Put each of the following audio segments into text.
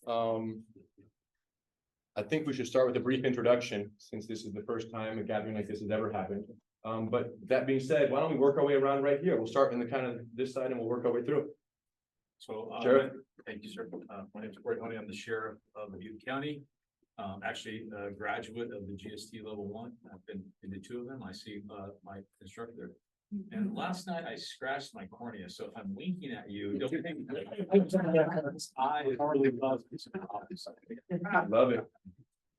Cool. I think we should start with a brief introduction, since this is the first time a gathering like this has ever happened. But that being said, why don't we work our way around right here? We'll start in the kind of this side and we'll work our way through. So, Sheriff? thank you, sir. My name is Corey Honey. I'm the sheriff of Butte County. Actually, a graduate of the GST level 1. I've been into 2 of them. I see my instructor. And last night I scratched my cornea. So if I'm winking at you, don't think I really love this. Love it.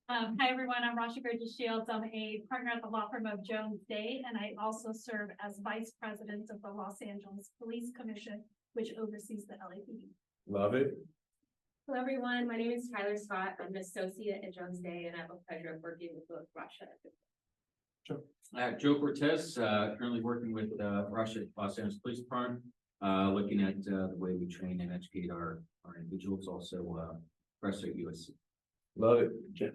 Hi, everyone. I'm Rasha Burgess Shields. I'm a partner at the law firm of Jones Day, and I also serve as vice president of the Los Angeles Police Commission, which oversees the LAPD. Love it. Hello, everyone. My name is Tyler Scott. I'm an associate at Jones Day, and I have a pleasure of working with both Rasha. Joe Cortez, currently working with Russia at Los Angeles Police Department, looking at the way we train and educate our individuals, also Russia at USC. Love it. Jeff.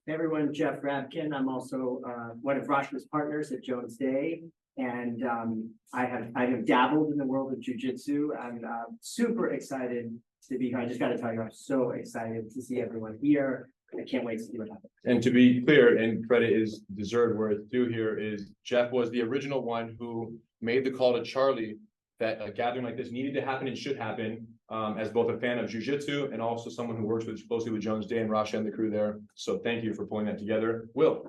Hey everyone, Jeff Rabkin. I'm also one of Rasha's partners at Jones Day, and I have dabbled in the world of jiu-jitsu. I'm super excited to be here. I just got to tell you, I'm so excited to see everyone here. I can't wait to see what happens. And to be clear, and credit is deserved where it's due here, is Jeff was the original one who made the call to Charlie that a gathering like this needed to happen and should happen, as both a fan of jiu-jitsu and also someone who works closely with Jones Day and Rasha and the crew there. So thank you for pulling that together. Will.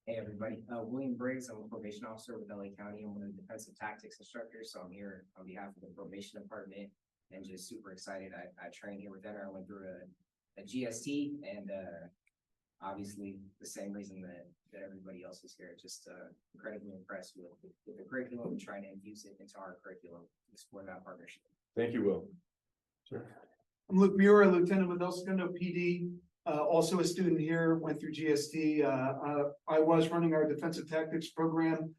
Hey everybody, William Briggs. I'm a probation officer with LA County. I'm one of the defensive tactics instructors, so I'm here on behalf of the probation department and just super excited. I trained here with them. I went through a GST, and obviously the same reason that everybody else is here. Just incredibly impressed with the curriculum and trying to infuse it into our curriculum to explore that partnership. Thank you, Will. Sure. I'm Luke Muir, a lieutenant with El Segundo PD, also a student here, went through GST. I was running our defensive tactics program.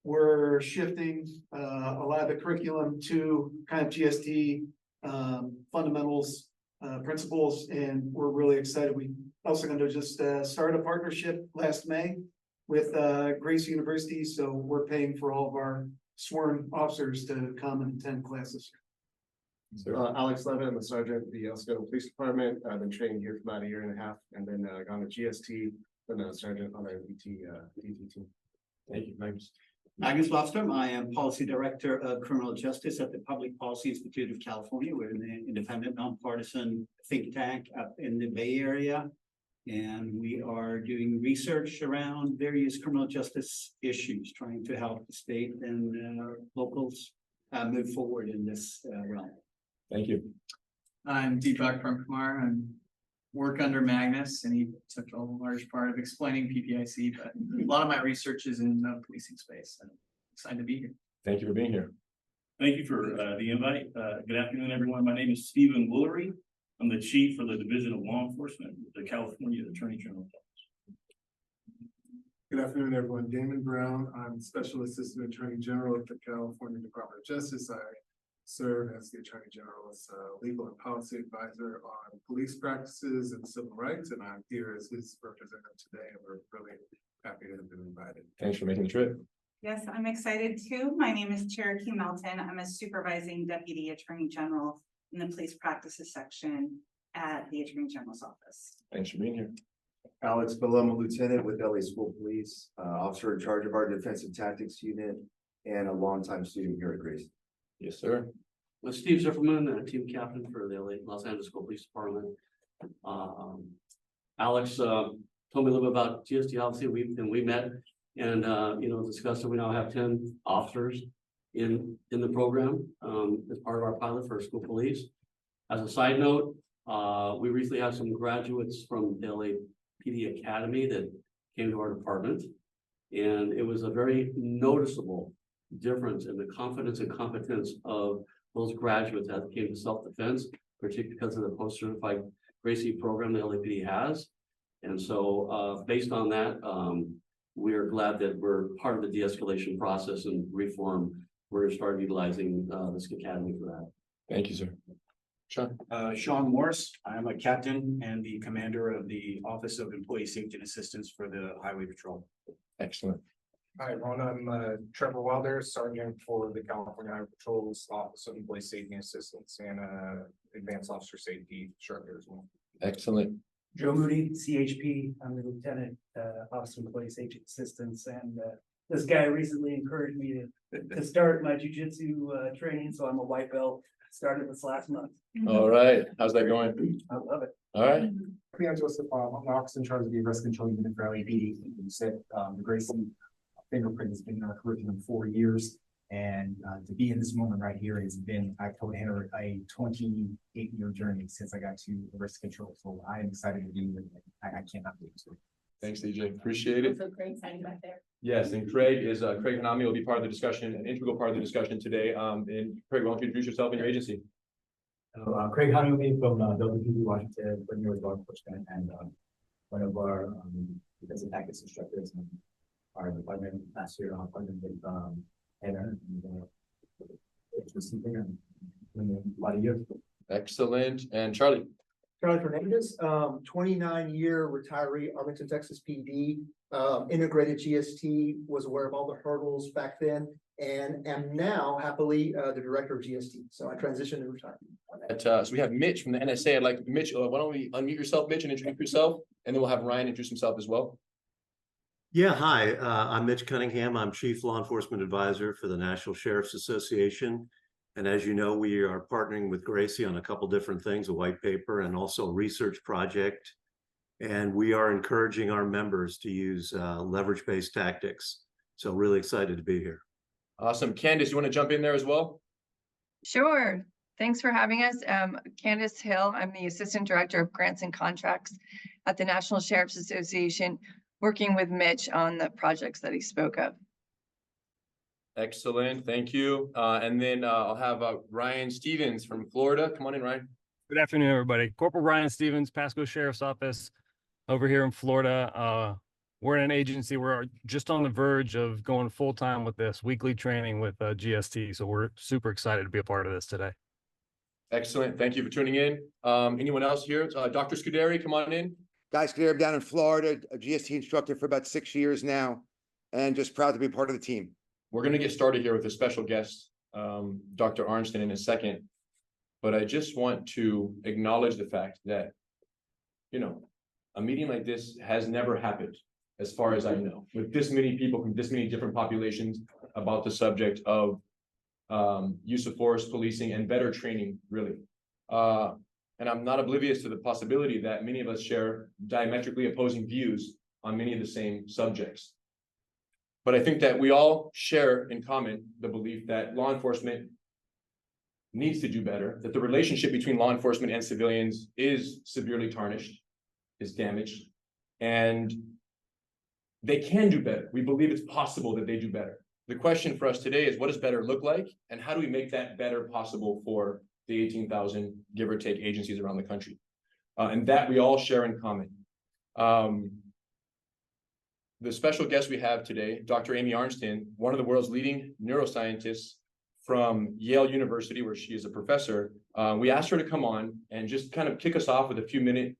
We're shifting a lot of the curriculum to kind of GST fundamentals, principles, and we're really excited. We also going to just start a partnership last May with Grace University, so we're paying for all of our sworn officers to come and attend classes. Alex Levin, I'm a sergeant at the El Segundo Police Department. I've been training here for about 1.5 years, and then gone to GST, been a sergeant on our DT team. Thank you. Thanks. Magnus Lofstrom, I am Policy Director of Criminal Justice at the Public Policy Institute of California. We're an independent, nonpartisan think tank up in the Bay Area. And we are doing research around various criminal justice issues, trying to help the state and locals move forward in this realm. Thank you. I'm Deepak Kumar. I work under Magnus, and he took a large part of explaining PPIC, but a lot of my research is in the policing space. I'm excited to be here. Thank you for being here. Thank you for the invite. Good afternoon, everyone. My name is Stephen Woolery. I'm the chief for the Division of Law Enforcement with the California Attorney General's Office. Good afternoon, everyone. Damon Brown. I'm Special Assistant Attorney General at the California Department of Justice. I serve as the Attorney General's legal and policy advisor on police practices and civil rights, and I'm here as his representative today, and we're really happy to have been invited. Thanks for making the trip. Yes, I'm excited too. My name is Cherokee Melton. I'm a supervising deputy attorney general in the police practices section at the Attorney General's office. Thanks for being here. Alex Bill, I'm a lieutenant with LA School Police, officer in charge of our defensive tactics unit, and a longtime student here at Grace. Yes, sir. Well, Steve Zifferman, team captain for the Los Angeles School Police Department. Alex told me a little bit about GST. Obviously, we met and discussed that we now have 10 officers in the program as part of our pilot for school police. As a side note, we recently had some graduates from the LAPD Academy that came to our department, and it was a very noticeable difference in the confidence and competence of those graduates that came to self-defense, particularly because of the post-certified Gracie program the LAPD has. And so based on that, we are glad that we're part of the de-escalation process and reform. We're going to start utilizing this academy for that. Thank you, sir. Sean. Sean Morse. I'm a captain and the commander of the Office of Employee Safety and Assistance for the Highway Patrol. Excellent. Hi, Ron, I'm Trevor Wilder, Sergeant for the California Highway Patrol's Office of Employee Safety and Assistance and Advanced Officer Safety Instructor as well. Excellent. Joe Moody, CHP, I'm the Lieutenant, Office of Employee Safety Assistance, and this guy recently encouraged me to start my jiu-jitsu training, so I'm a white belt, started this last month. All right. How's that going? I love it. All right. I'm Joseph, I'm the officer in charge of the arrest control unit for LAPD. You said, the Gracie fingerprint has been in our curriculum 4 years. And to be in this moment right here has been, I told Henry, a 28-year journey since I got to arrest control. So I am excited to be here. I cannot wait to. Thanks, DJ. Appreciate it. So great signing back there. Yes, and Craig Hanami will be part of the discussion, an integral part of the discussion today. And Craig, why don't you introduce yourself and your agency? Craig Hanami from WPD Washington, working with law enforcement and one of our defensive tactics instructors in our department last year, partnered with Heather and it's receiving a lot of years. Excellent. And Charlie? Charlie Fernandez, 29-year retiree, Arlington, Texas PD, integrated GST, was aware of all the hurdles back then, and am now happily the director of GST. So I transitioned to retirement. So we have Mitch from the NSA. I'd like Mitch, why don't we unmute yourself, Mitch, and introduce yourself, and then we'll have Ryan introduce himself as well. Yeah, hi, I'm Mitch Cunningham. I'm Chief Law Enforcement Advisor for the National Sheriff's Association. And as you know, we are partnering with Gracie on a couple different things, a white paper and also a research project. And we are encouraging our members to use leverage-based tactics. So really excited to be here. Awesome. Candace, you want to jump in there as well? Sure. Thanks for having us. Candace Hill, I'm the Assistant Director of Grants and Contracts at the National Sheriff's Association, working with Mitch on the projects that he spoke of. Excellent. Thank you. And then I'll have Ryan Stevens from Florida. Come on in, Ryan. Good afternoon, everybody. Corporal Ryan Stevens, Pasco Sheriff's Office over here in Florida. We're in an agency. We're just on the verge of going full-time with this weekly training with GST. So we're super excited to be a part of this today. Excellent. Thank you for tuning in. Anyone else here? Dr. Scuderi, come on in. Guy Scuderi, I'm down in Florida, a GST instructor for about 6 years now, and just proud to be part of the team. We're going to get started here with a special guest, Dr. Arnsten, in a second. But I just want to acknowledge the fact that, you know, a meeting like this has never happened, as far as I know, with this many people from this many different populations about the subject of use of force, policing, and better training, really. And I'm not oblivious to the possibility that many of us share diametrically opposing views on many of the same subjects. But I think that we all share in common the belief that law enforcement needs to do better, that the relationship between law enforcement and civilians is severely tarnished, is damaged, and they can do better. We believe it's possible that they do better. The question for us today is, what does better look like, and how do we make that better possible for the 18,000, give or take, agencies around the country? And that we all share in common. The special guest we have today, Dr. Amy Arnsten, one of the world's leading neuroscientists from Yale University, where she is a professor. We asked her to come on and just kind of kick us off with a few-minute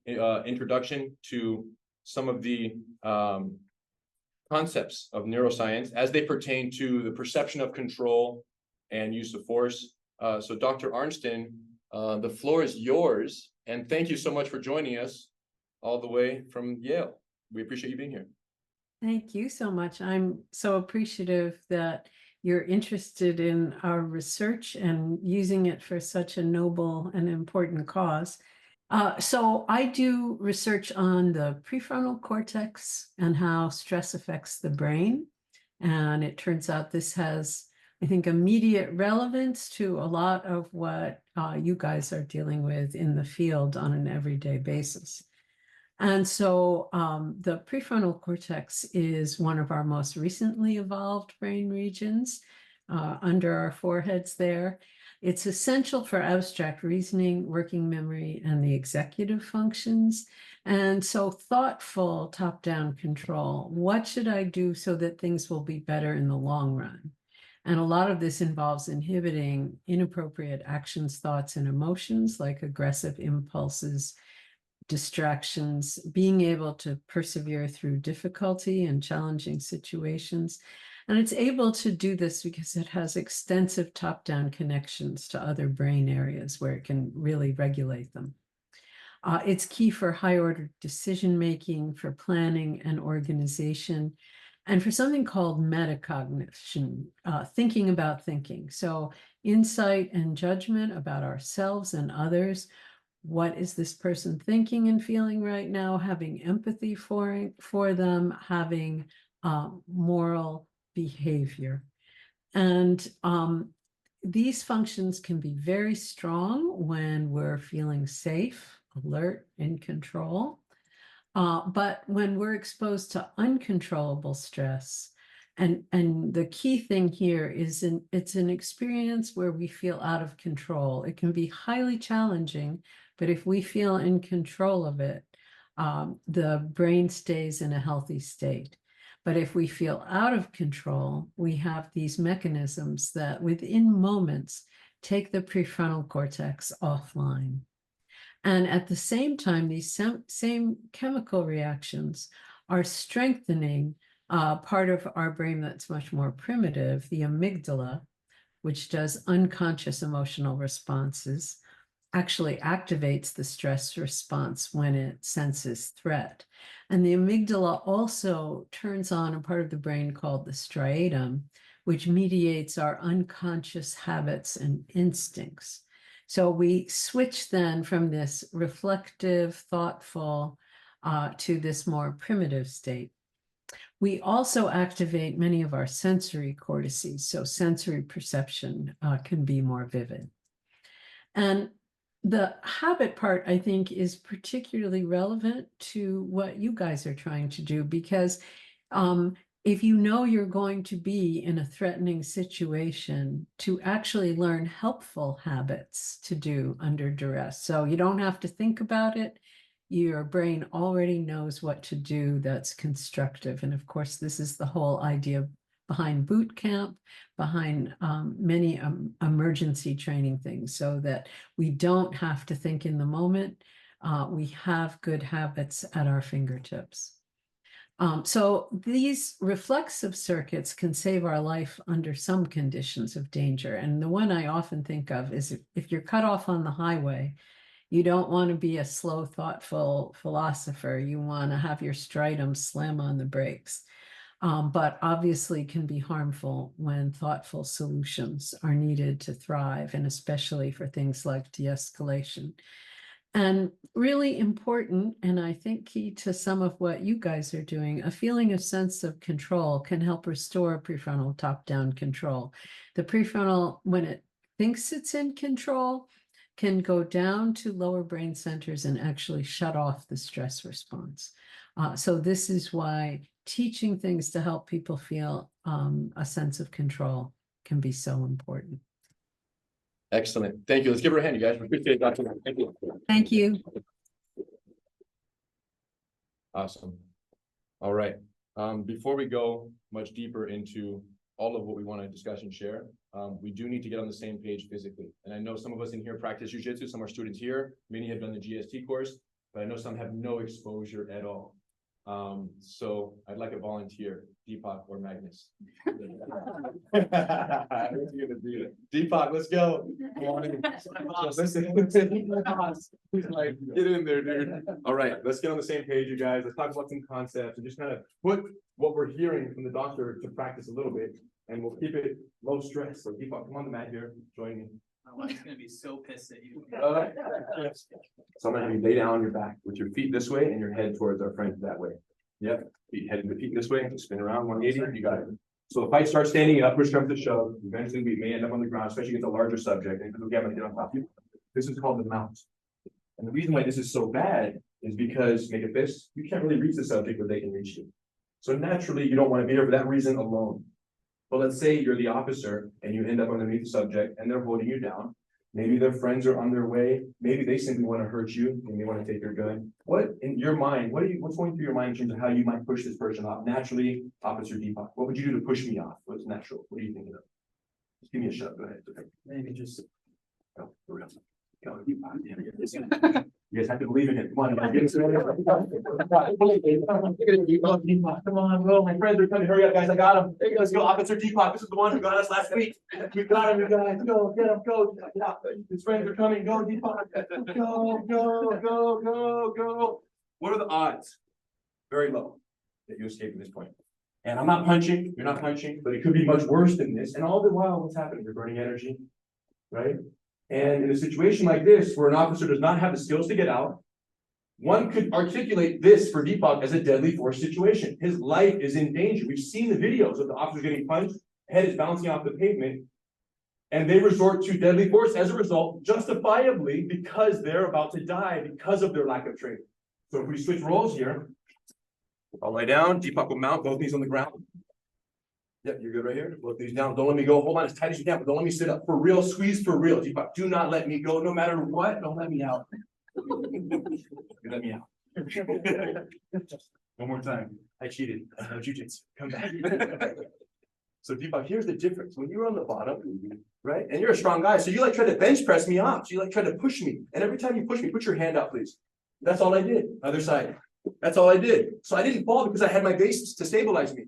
introduction to some of the concepts of neuroscience as they pertain to the perception of control and use of force. So Dr. Arnsten, the floor is yours, and thank you so much for joining us all the way from Yale. We appreciate you being here. Thank you so much. I'm so appreciative that you're interested in our research and using it for such a noble and important cause. So I do research on the prefrontal cortex and how stress affects the brain. And it turns out this has, I think, immediate relevance to a lot of what you guys are dealing with in the field on an everyday basis. And so the prefrontal cortex is one of our most recently evolved brain regions under our foreheads there. It's essential for abstract reasoning, working memory, and the executive functions. And so thoughtful top-down control. What should I do so that things will be better in the long run? And a lot of this involves inhibiting inappropriate actions, thoughts, and emotions like aggressive impulses, distractions, being able to persevere through difficulty and challenging situations, And it's able to do this because it has extensive top-down connections to other brain areas where it can really regulate them. It's key for high-order decision-making, for planning and organization, and for something called metacognition, thinking about thinking. So insight and judgment about ourselves and others. What is this person thinking and feeling right now? Having empathy for them, having moral behavior. And these functions can be very strong when we're feeling safe, alert, in control. But when we're exposed to uncontrollable stress, and the key thing here is it's an experience where we feel out of control. It can be highly challenging, but if we feel in control of it, the brain stays in a healthy state. But if we feel out of control, we have these mechanisms that within moments take the prefrontal cortex offline. And at the same time, these same chemical reactions are strengthening part of our brain that's much more primitive, the amygdala, which does unconscious emotional responses, actually activates the stress response when it senses threat. And the amygdala also turns on a part of the brain called the striatum, which mediates our unconscious habits and instincts. So we switch then from this reflective, thoughtful, to this more primitive state. We also activate many of our sensory cortices, so sensory perception can be more vivid. And the habit part, I think, is particularly relevant to what you guys are trying to do, because if you know you're going to be in a threatening situation, to actually learn helpful habits to do under duress. So you don't have to think about it. Your brain already knows what to do that's constructive. And of course, this is the whole idea behind boot camp, behind many emergency training things, so that we don't have to think in the moment. We have good habits at our fingertips. So these reflexive circuits can save our life under some conditions of danger. And the one I often think of is if you're cut off on the highway, you don't want to be a slow, thoughtful philosopher. You want to have your striatum slam on the brakes. But obviously can be harmful when thoughtful solutions are needed to thrive, and especially for things like de-escalation. And really important, and I think key to some of what you guys are doing, a feeling of sense of control can help restore prefrontal top-down control. The prefrontal, when it thinks it's in control, can go down to lower brain centers and actually shut off the stress response. So this is why teaching things to help people feel a sense of control can be so important. Excellent. Thank you. Let's give her a hand, you guys. We appreciate it, Dr. Thank you. Thank you. Awesome. All right. Before we go much deeper into all of what we want to discuss and share, we do need to get on the same page physically. And I know some of us in here practice jiu-jitsu, some are students here, many have done the GST course, but I know some have no exposure at all. So I'd like a volunteer, Deepak or Magnus. Deepak, let's go. He's like, get in there, dude. All right, let's get on the same page, you guys. Let's talk about some concepts and just kind of put what we're hearing from the doctor to practice a little bit, and we'll keep it low stress. So Deepak, come on the mat here, join me. My wife's gonna be so pissed at you. So I'm gonna have you lay down on your back with your feet this way and your head towards our friend that way. Yep, feet this way, spin around 180, you got it. So if I start standing up, push comes to shove, eventually we may end up on the ground, especially against a larger subject, and we're gonna get on top of you. This is called the mount. And the reason why this is so bad is because, make a fist, you can't really reach the subject where they can reach you. So naturally, you don't want to be here for that reason alone. But let's say you're the officer and you end up underneath the subject and they're holding you down. Maybe their friends are on their way. Maybe they simply want to hurt you and they want to take your gun. What in your mind, what's going through your mind in terms of how you might push this person off? Naturally, Officer Deepak, what would you do to push me off? What's natural? What are you thinking of? Just give me a shot. Go ahead. Maybe just Go, for real. Go, Deepak. You guys have to believe in it. Come on, come on, bro. My friends are coming. Hurry up, guys. I got him. There you go. Let's go. Officer Deepak. This is the one who got us last week. We got him, you guys. Go, get him, go. His friends are coming. Go, Deepak. Go. What are the odds? Very low that you escape at this point. And I'm not punching. You're not punching, but it could be much worse than this. And all the while, what's happening? You're burning energy, right? And in a situation like this, where an officer does not have the skills to get out, one could articulate this for Deepak as a deadly force situation. His life is in danger. We've seen the videos of the officer getting punched, head is bouncing off the pavement, and they resort to deadly force as a result, justifiably, because they're about to die because of their lack of training. So if we switch roles here, I'll lay down, Deepak will mount, both knees on the ground. Yep, you're good right here. Both knees down. Don't let me go. Hold on as tight as you can, but don't let me sit up. For real, squeeze for real. Deepak, do not let me go. No matter what, don't let me out. Let me out. One more time. I cheated. Jiu-jitsu. Come back. So Deepak, here's the difference. When you're on the bottom, right, and you're a strong guy, so you like try to bench press me off. So you like try to push me. And every time you push me, put your hand out, please. That's all I did. Other side. That's all I did. So I didn't fall because I had my base to stabilize me.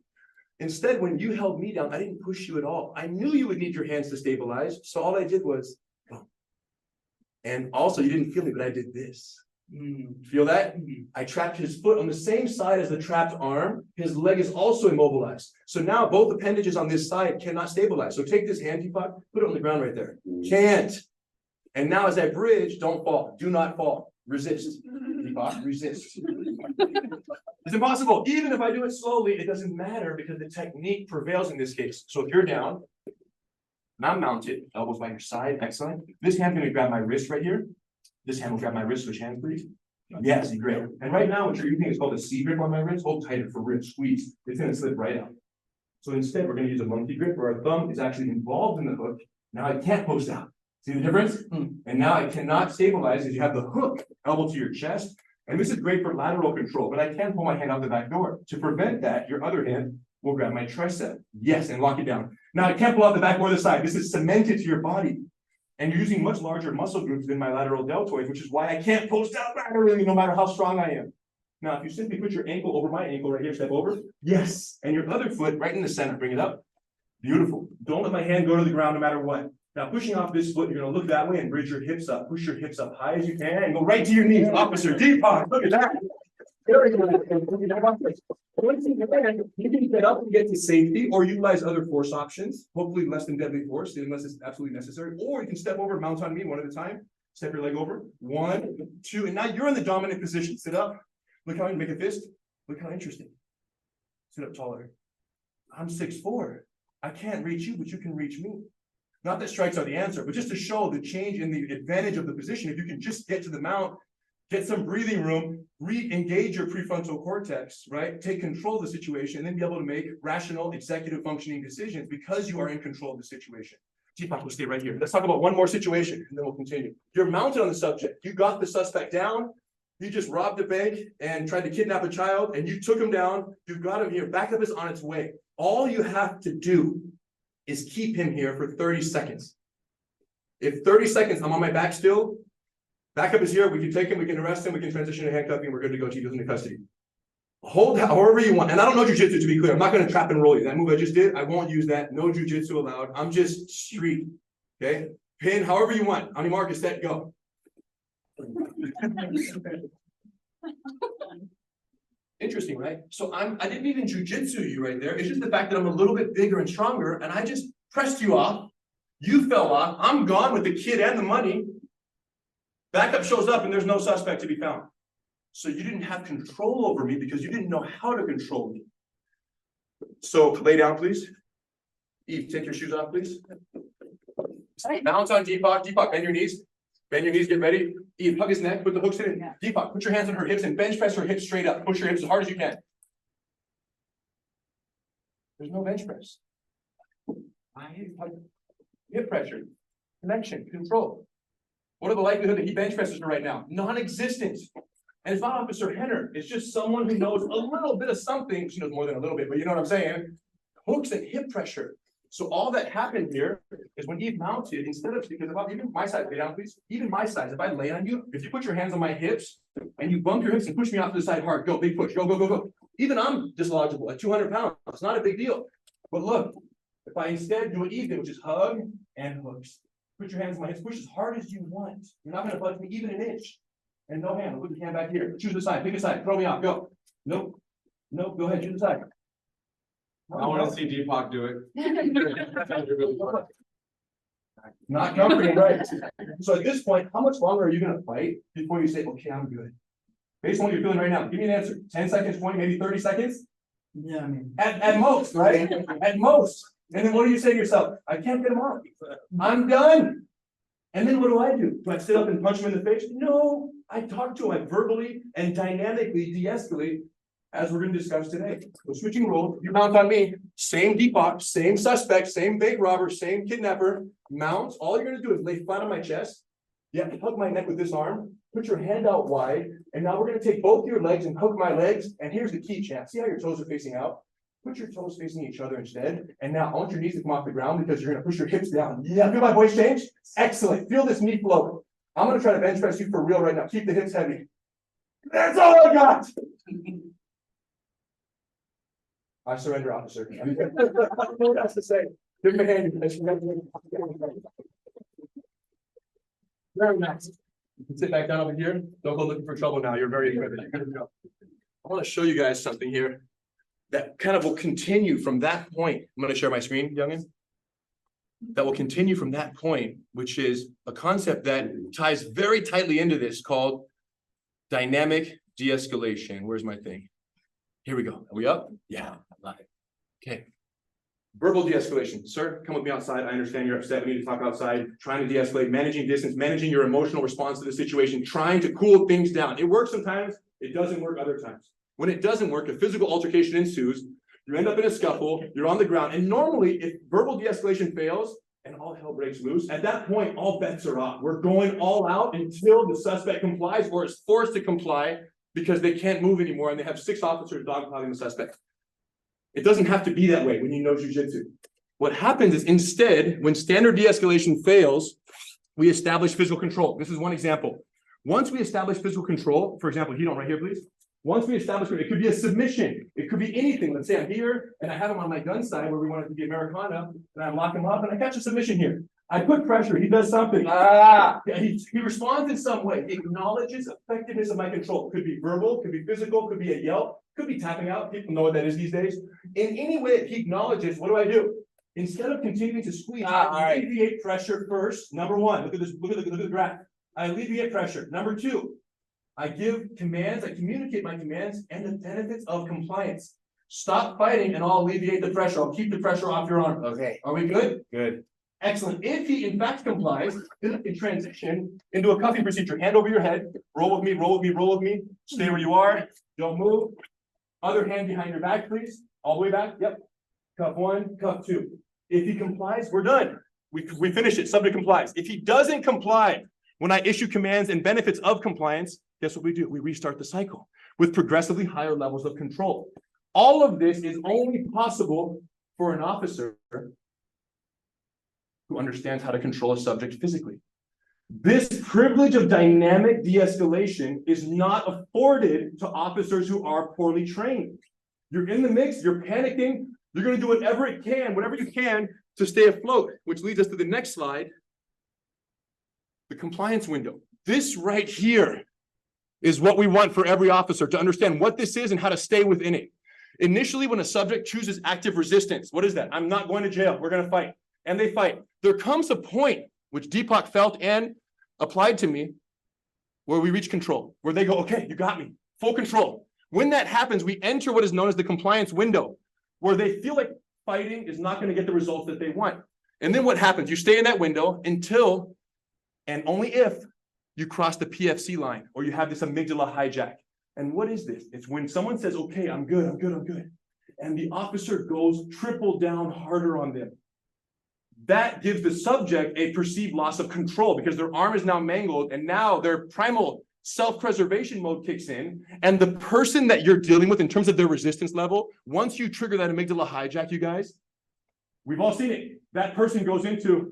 Instead, when you held me down, I didn't push you at all. I knew you would need your hands to stabilize. So all I did was go. And also, you didn't feel me, but I did this. Feel that? I trapped his foot on the same side as the trapped arm. His leg is also immobilized. So now both appendages on this side cannot stabilize. So take this hand, Deepak, put it on the ground right there. Can't. And now as I bridge, don't fall. Do not fall. Resist. Deepak, resist. It's impossible. Even if I do it slowly, it doesn't matter because the technique prevails in this case. So if you're down, and I'm mounted, elbows by your side, excellent. This hand's going to grab my wrist right here. This hand will grab my wrist. Switch hands, please. Yes, great. And right now, what you're using is called a C grip on my wrist. Hold tighter for wrist squeeze. It's going to slip right out. So instead, we're going to use a monkey grip where our thumb is actually involved in the hook. Now I can't post out. See the difference? And now I cannot stabilize as you have the hook elbow to your chest. And this is great for lateral control, but I can pull my hand out the back door. To prevent that, your other hand will grab my tricep. Yes, and lock it down. Now I can't pull out the back or the side. This is cemented to your body. And you're using much larger muscle groups than my lateral deltoids, which is why I can't post out laterally no matter how strong I am. Now, if you simply put your ankle over my ankle right here, step over. Yes. And your other foot right in the center, bring it up. Beautiful. Don't let my hand go to the ground no matter what. Now, pushing off this foot, you're going to look that way and bridge your hips up. Push your hips up high as you can and go right to your knees. Officer Deepak, look at that. You can get up and get to safety or utilize other force options, hopefully less than deadly force, unless it's absolutely necessary. Or you can step over, mount on me one at a time. Step your leg over. 1, 2, and now you're in the dominant position. Sit up. Look how you make a fist. Look how interesting. Sit up taller. I'm 6'4". I can't reach you, but you can reach me. Not that strikes are the answer, but just to show the change in the advantage of the position. If you can just get to the mount, get some breathing room, re-engage your prefrontal cortex, right? Take control of the situation, and then be able to make rational, executive functioning decisions because you are in control of the situation. Deepak will stay right here. Let's talk about one more situation, and then we'll continue. You're mounted on the subject. You got the suspect down. He just robbed a bank and tried to kidnap a child, and you took him down. You got him here. Backup is on its way. All you have to do is keep him here for 30 seconds. If 30 seconds, I'm on my back still, backup is here, we can take him, we can arrest him, we can transition to handcuffing, we're good to go, Chief goes into custody. Hold however you want, and I don't know jiu-jitsu to be clear, I'm not going to trap and roll you. That move I just did, I won't use that, no jiu-jitsu allowed, I'm just street, okay? Pin however you want, on your mark, set, go. Interesting, right? So I didn't even jujitsu you right there. It's just the fact that I'm a little bit bigger and stronger, and I just pressed you off. You fell off. I'm gone with the kid and the money. Backup shows up, and there's no suspect to be found. So you didn't have control over me because you didn't know how to control me. So lay down, please. Eve, take your shoes off, please. Balance on Deepak. Deepak, bend your knees. Bend your knees, get ready. Eve, hug his neck, put the hooks in. Yeah. Deepak, put your hands on her hips and bench press her hips straight up. Push your hips as hard as you can. There's no bench press. Hip pressure, connection, control. What are the likelihood that he bench presses her right now? Non-existent. And it's not Officer Henner. It's just someone who knows a little bit of something. She knows more than a little bit, but you know what I'm saying? Hooks and hip pressure. So all that happened here is when Eve mounted, instead of, because about even my side, lay down please, even my size, if I lay on you, if you put your hands on my hips and you bump your hips and push me off to the side hard, go, big push, go, go, go, go. Even I'm dislodgeable at 200 pounds, it's not a big deal. But look, if I instead do what Eve did, which is hug and hooks, put your hands on my hips, push as hard as you want. You're not gonna budge me even an inch. And no hand, put your hand back here, choose a side, pick a side, throw me off, go. Nope, nope, go ahead, choose a side. I want to see Deepak do it. Not comforting, right? So at this point, how much longer are you gonna fight before you say, okay, I'm good? Based on what you're feeling right now, give me an answer. 10 seconds, 20, maybe 30 seconds? Yeah, I mean. At most, right? At most. And then what do you say to yourself? I can't get him off. I'm done. And then what do? Do I sit up and punch him in the face? No, I talk to him. I verbally and dynamically de-escalate, as we're going to discuss today. So switching roles, you mount on me, same Deepak, same suspect, same bank robber, same kidnapper, mounts. All you're going to do is lay flat on my chest. Yeah, hug my neck with this arm, put your hand out wide, and now we're going to take both your legs and hook my legs. And here's the key, champ. See how your toes are facing out? Put your toes facing each other instead. And now I want your knees to come off the ground because you're going to push your hips down. Yeah, feel my voice change? Excellent. Feel this knee flow. I'm going to try to bench press you for real right now. Keep the hips heavy. That's all I got. I surrender, officer. I don't know what else to say. Give him a hand. Very nice. You can sit back down over here. Don't go looking for trouble now. You're very good. I want to show you guys something here that kind of will continue from that point. I'm going to share my screen, youngin. That will continue from that point, which is a concept that ties very tightly into this called dynamic de-escalation. Where's my thing? Here we go. Are we up? Yeah, I love it. Okay. Verbal de-escalation. Sir, come with me outside. I understand you're upset. We need to talk outside. Trying to de-escalate, managing distance, managing your emotional response to the situation, trying to cool things down. It works sometimes. It doesn't work other times. When it doesn't work, a physical altercation ensues. You end up in a scuffle. You're on the ground. And normally, if verbal de-escalation fails and all hell breaks loose, at that point, all bets are off. We're going all out until the suspect complies or is forced to comply because they can't move anymore and they have 6 officers dogpiling the suspect. It doesn't have to be that way when you know jiu-jitsu. What happens is instead, when standard de-escalation fails, we establish physical control. This is one example. Once we establish physical control, for example, heat on right here, please. Once we establish, it could be a submission. It could be anything. Let's say I'm here and I have him on my gun side where we want it to be Americana and I lock him up and I catch a submission here. I put pressure, he does something. He responds in some way. He acknowledges effectiveness of my control. Could be verbal, could be physical, could be a yelp, could be tapping out. People know what that is these days. In any way that he acknowledges, what do? Instead of continuing to squeeze, I alleviate pressure first. Number one, look at this, look at the graph. I alleviate pressure. Number two, I give commands, I communicate my commands and the benefits of compliance. Stop fighting and I'll alleviate the pressure. I'll keep the pressure off your arm. Okay. Are we good? Good. Excellent. If he in fact complies, then it can transition into a cuffing procedure. Hand over your head, roll with me, roll with me, roll with me. Stay where you are. Don't move. Other hand behind your back, please. All the way back. Yep. Cuff 1, cuff 2. If he complies, we're done. We finish it. Subject complies. If he doesn't comply, when I issue commands and benefits of compliance, guess what we do? We restart the cycle with progressively higher levels of control. All of this is only possible for an officer who understands how to control a subject physically. This privilege of dynamic de-escalation is not afforded to officers who are poorly trained. You're in the mix, you're panicking, you're going to do whatever you can to stay afloat, which leads us to the next slide, the compliance window. This right here is what we want for every officer to understand what this is and how to stay within it. Initially, when a subject chooses active resistance, what is that? I'm not going to jail, we're going to fight. And they fight. There comes a point, which Deepak felt and applied to me, where we reach control, where they go, okay, you got me, full control. When that happens, we enter what is known as the compliance window, where they feel like fighting is not going to get the results that they want. And then what happens? You stay in that window until, and only if, you cross the PFC line, or you have this amygdala hijack. And what is this? It's when someone says, okay, I'm good, I'm good, I'm good. And the officer goes triple down harder on them. That gives the subject a perceived loss of control because their arm is now mangled and now their primal self-preservation mode kicks in. And the person that you're dealing with in terms of their resistance level, once you trigger that amygdala hijack, you guys, We've all seen it. That person goes into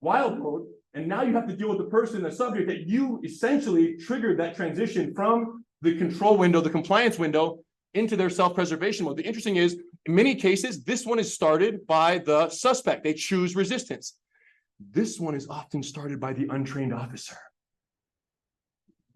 wild mode, and now you have to deal with the person, the subject that you essentially triggered that transition from the control window, the compliance window, into their self-preservation mode. The interesting is, in many cases, this one is started by the suspect. They choose resistance. This one is often started by the untrained officer,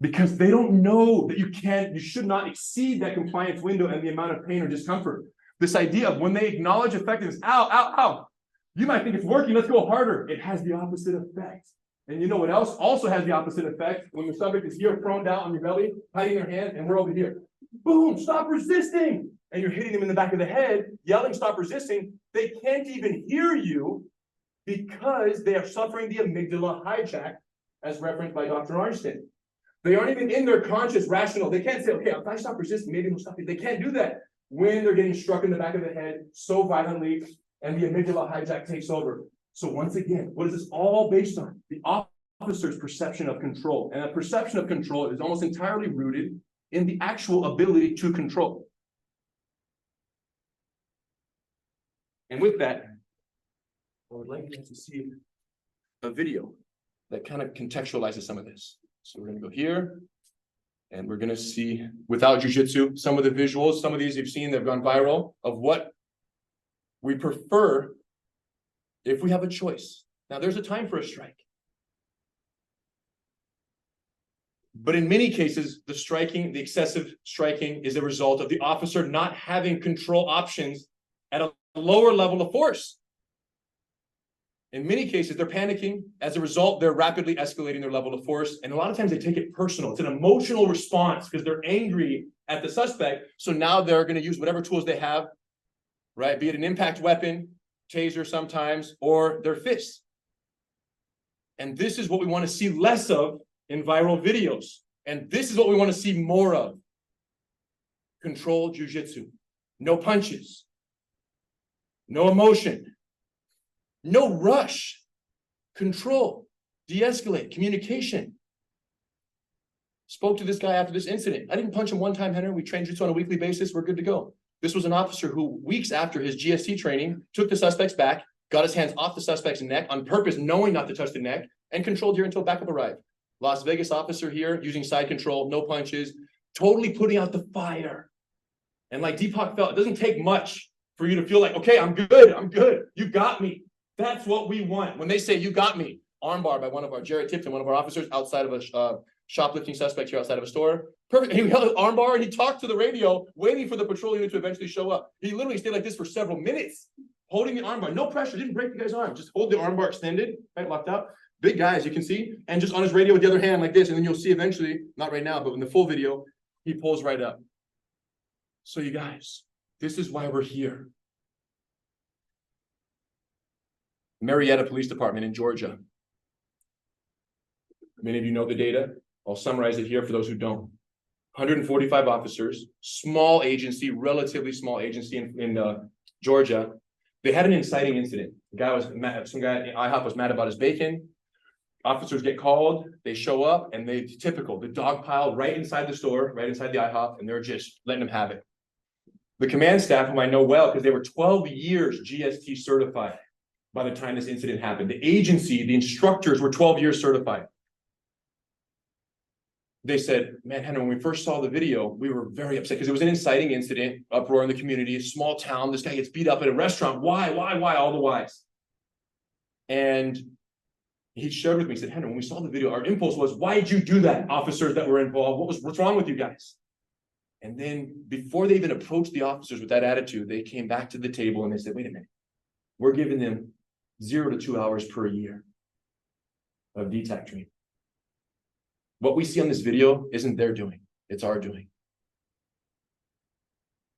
because they don't know that you should not exceed that compliance window and the amount of pain or discomfort. This idea of when they acknowledge effectiveness, ow, ow, ow, you might think it's working, let's go harder. It has the opposite effect. And you know what else also has the opposite effect? When the subject is here, prone down on your belly, hiding their hand, and we're over here. Boom, stop resisting. And you're hitting them in the back of the head, yelling, stop resisting. They can't even hear you because they are suffering the amygdala hijack, as referenced by Dr. Arnstein. They aren't even in their conscious, rational. They can't say, okay, if I stop resisting, maybe they'll stop it. They can't do that when they're getting struck in the back of the head so violently and the amygdala hijack takes over. So once again, what is this all based on? The officer's perception of control. And that perception of control is almost entirely rooted in the actual ability to control. And with that, I would like you to see a video that kind of contextualizes some of this. So we're going to go here, and we're going to see, without jiu-jitsu, some of the visuals. Some of these you've seen, they've gone viral, of what we prefer if we have a choice. Now, there's a time for a strike. But in many cases, the striking, the excessive striking, is a result of the officer not having control options at a lower level of force. In many cases, they're panicking. As a result, they're rapidly escalating their level of force. And a lot of times they take it personal. It's an emotional response because they're angry at the suspect. So now they're going to use whatever tools they have, right? Be it an impact weapon, taser sometimes, or their fists. And this is what we want to see less of in viral videos. And this is what we want to see more of. Control jiu-jitsu. No punches. No emotion. No rush, control, de-escalate, communication. Spoke to this guy after this incident. I didn't punch him one time, Henry. We train jiu-jitsu on a weekly basis. We're good to go. This was an officer who, weeks after his GST training, took the suspect's back, got his hands off the suspect's neck on purpose, knowing not to touch the neck, and controlled here until backup arrived. Las Vegas officer here, using side control, no punches, totally putting out the fire. And like Deepak felt, it doesn't take much for you to feel like, okay, I'm good, you got me. That's what we want. When they say, you got me, armbar by one of our, Jared Tipton, one of our officers outside of a shoplifting suspect here outside of a store. Perfect. He held an armbar and he talked to the radio, waiting for the patrol unit to eventually show up. He literally stayed like this for several minutes, holding the armbar. No pressure, didn't break the guy's arm. Just hold the armbar extended, right, locked up. Big guy, as you can see, and just on his radio with the other hand like this. And then you'll see eventually, not right now, but in the full video, he pulls right up. So you guys, this is why we're here. Marietta Police Department in Georgia. Many of you know the data. I'll summarize it here for those who don't. 145 officers, small agency, relatively small agency in Georgia. They had an inciting incident. The guy was mad, some guy at IHOP was mad about his bacon. Officers get called, they show up, and they typical, the dog pile right inside the store, right inside the IHOP, and they're just letting them have it. The command staff, whom I know well, because they were 12 years GST certified by the time this incident happened. The agency, the instructors were 12 years certified. They said, man, Henry, when we first saw the video, we were very upset because it was an inciting incident, uproar in the community, small town. This guy gets beat up at a restaurant. Why, all the whys. And he shared with me, he said, Henry, when we saw the video, our impulse was, why did you do that, officers that were involved? What's wrong with you guys? And then before they even approached the officers with that attitude, they came back to the table and they said, wait a minute, we're giving them 0 to 2 hours per year of DTAC training. What we see on this video isn't their doing, it's our doing.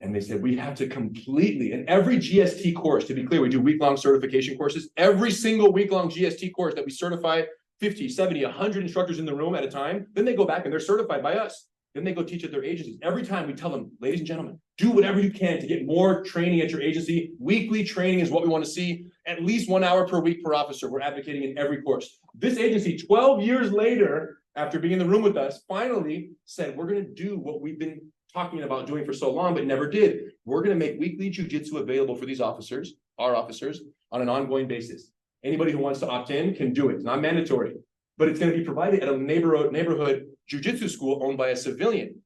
And they said, we have to completely, in every GST course, to be clear, we do week-long certification courses. Every single week-long GST course that we certify 50, 70, 100 instructors in the room at a time, then they go back and they're certified by us. Then they go teach at their agencies. Every time we tell them, ladies and gentlemen, do whatever you can to get more training at your agency. Weekly training is what we want to see. At least 1 hour per week per officer. We're advocating in every course. This agency, 12 years later, after being in the room with us, finally said, we're going to do what we've been talking about doing for so long, but never did. We're going to make weekly jiu-jitsu available for these officers. our officers, on an ongoing basis. Anybody who wants to opt in can do it. It's not mandatory, but it's going to be provided at a neighborhood jiu-jitsu school owned by a civilian.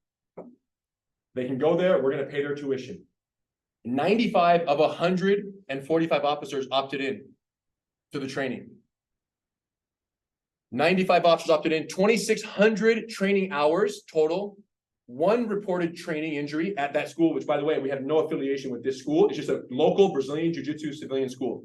They can go there. We're going to pay their tuition. 95 of 145 officers opted in to the training. 95 officers opted in, 2,600 training hours total. One reported training injury at that school, which, by the way, we have no affiliation with this school. It's just a local Brazilian jiu-jitsu civilian school.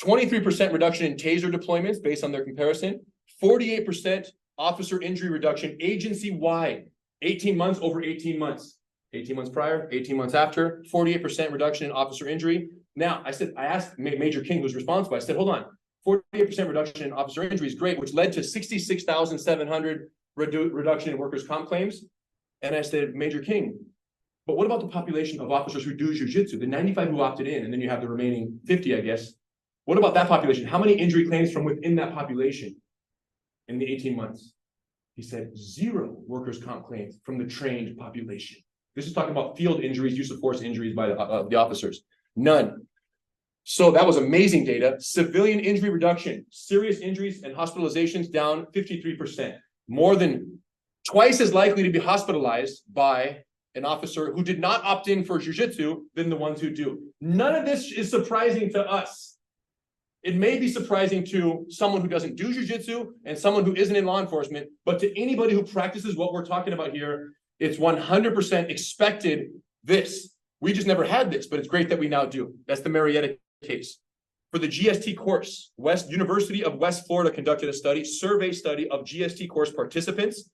23% reduction in taser deployments based on their comparison. 48% officer injury reduction agency-wide. 18 months over 18 months. 18 months prior, 18 months after. 48% reduction in officer injury. Now, I asked Major King, who's responsible, I said, hold on. 48% reduction in officer injury is great, which led to 66,700 reduction in workers' comp claims. And I said, Major King, but what about the population of officers who do jiu-jitsu, the 95 who opted in, and then you have the remaining 50, I guess. What about that population? How many injury claims from within that population in the 18 months? He said 0 workers' comp claims from the trained population. This is talking about field injuries, use of force injuries by the officers. None. So that was amazing data. Civilian injury reduction, serious injuries and hospitalizations down 53%. More than twice as likely to be hospitalized by an officer who did not opt in for jiu-jitsu than the ones who do. None of this is surprising to us. It may be surprising to someone who doesn't do jiu-jitsu and someone who isn't in law enforcement, but to anybody who practices what we're talking about here, it's 100% expected this. We just never had this, but it's great that we now do. That's the Marietta case. For the GST course, University of West Florida conducted a survey study of GST course participants.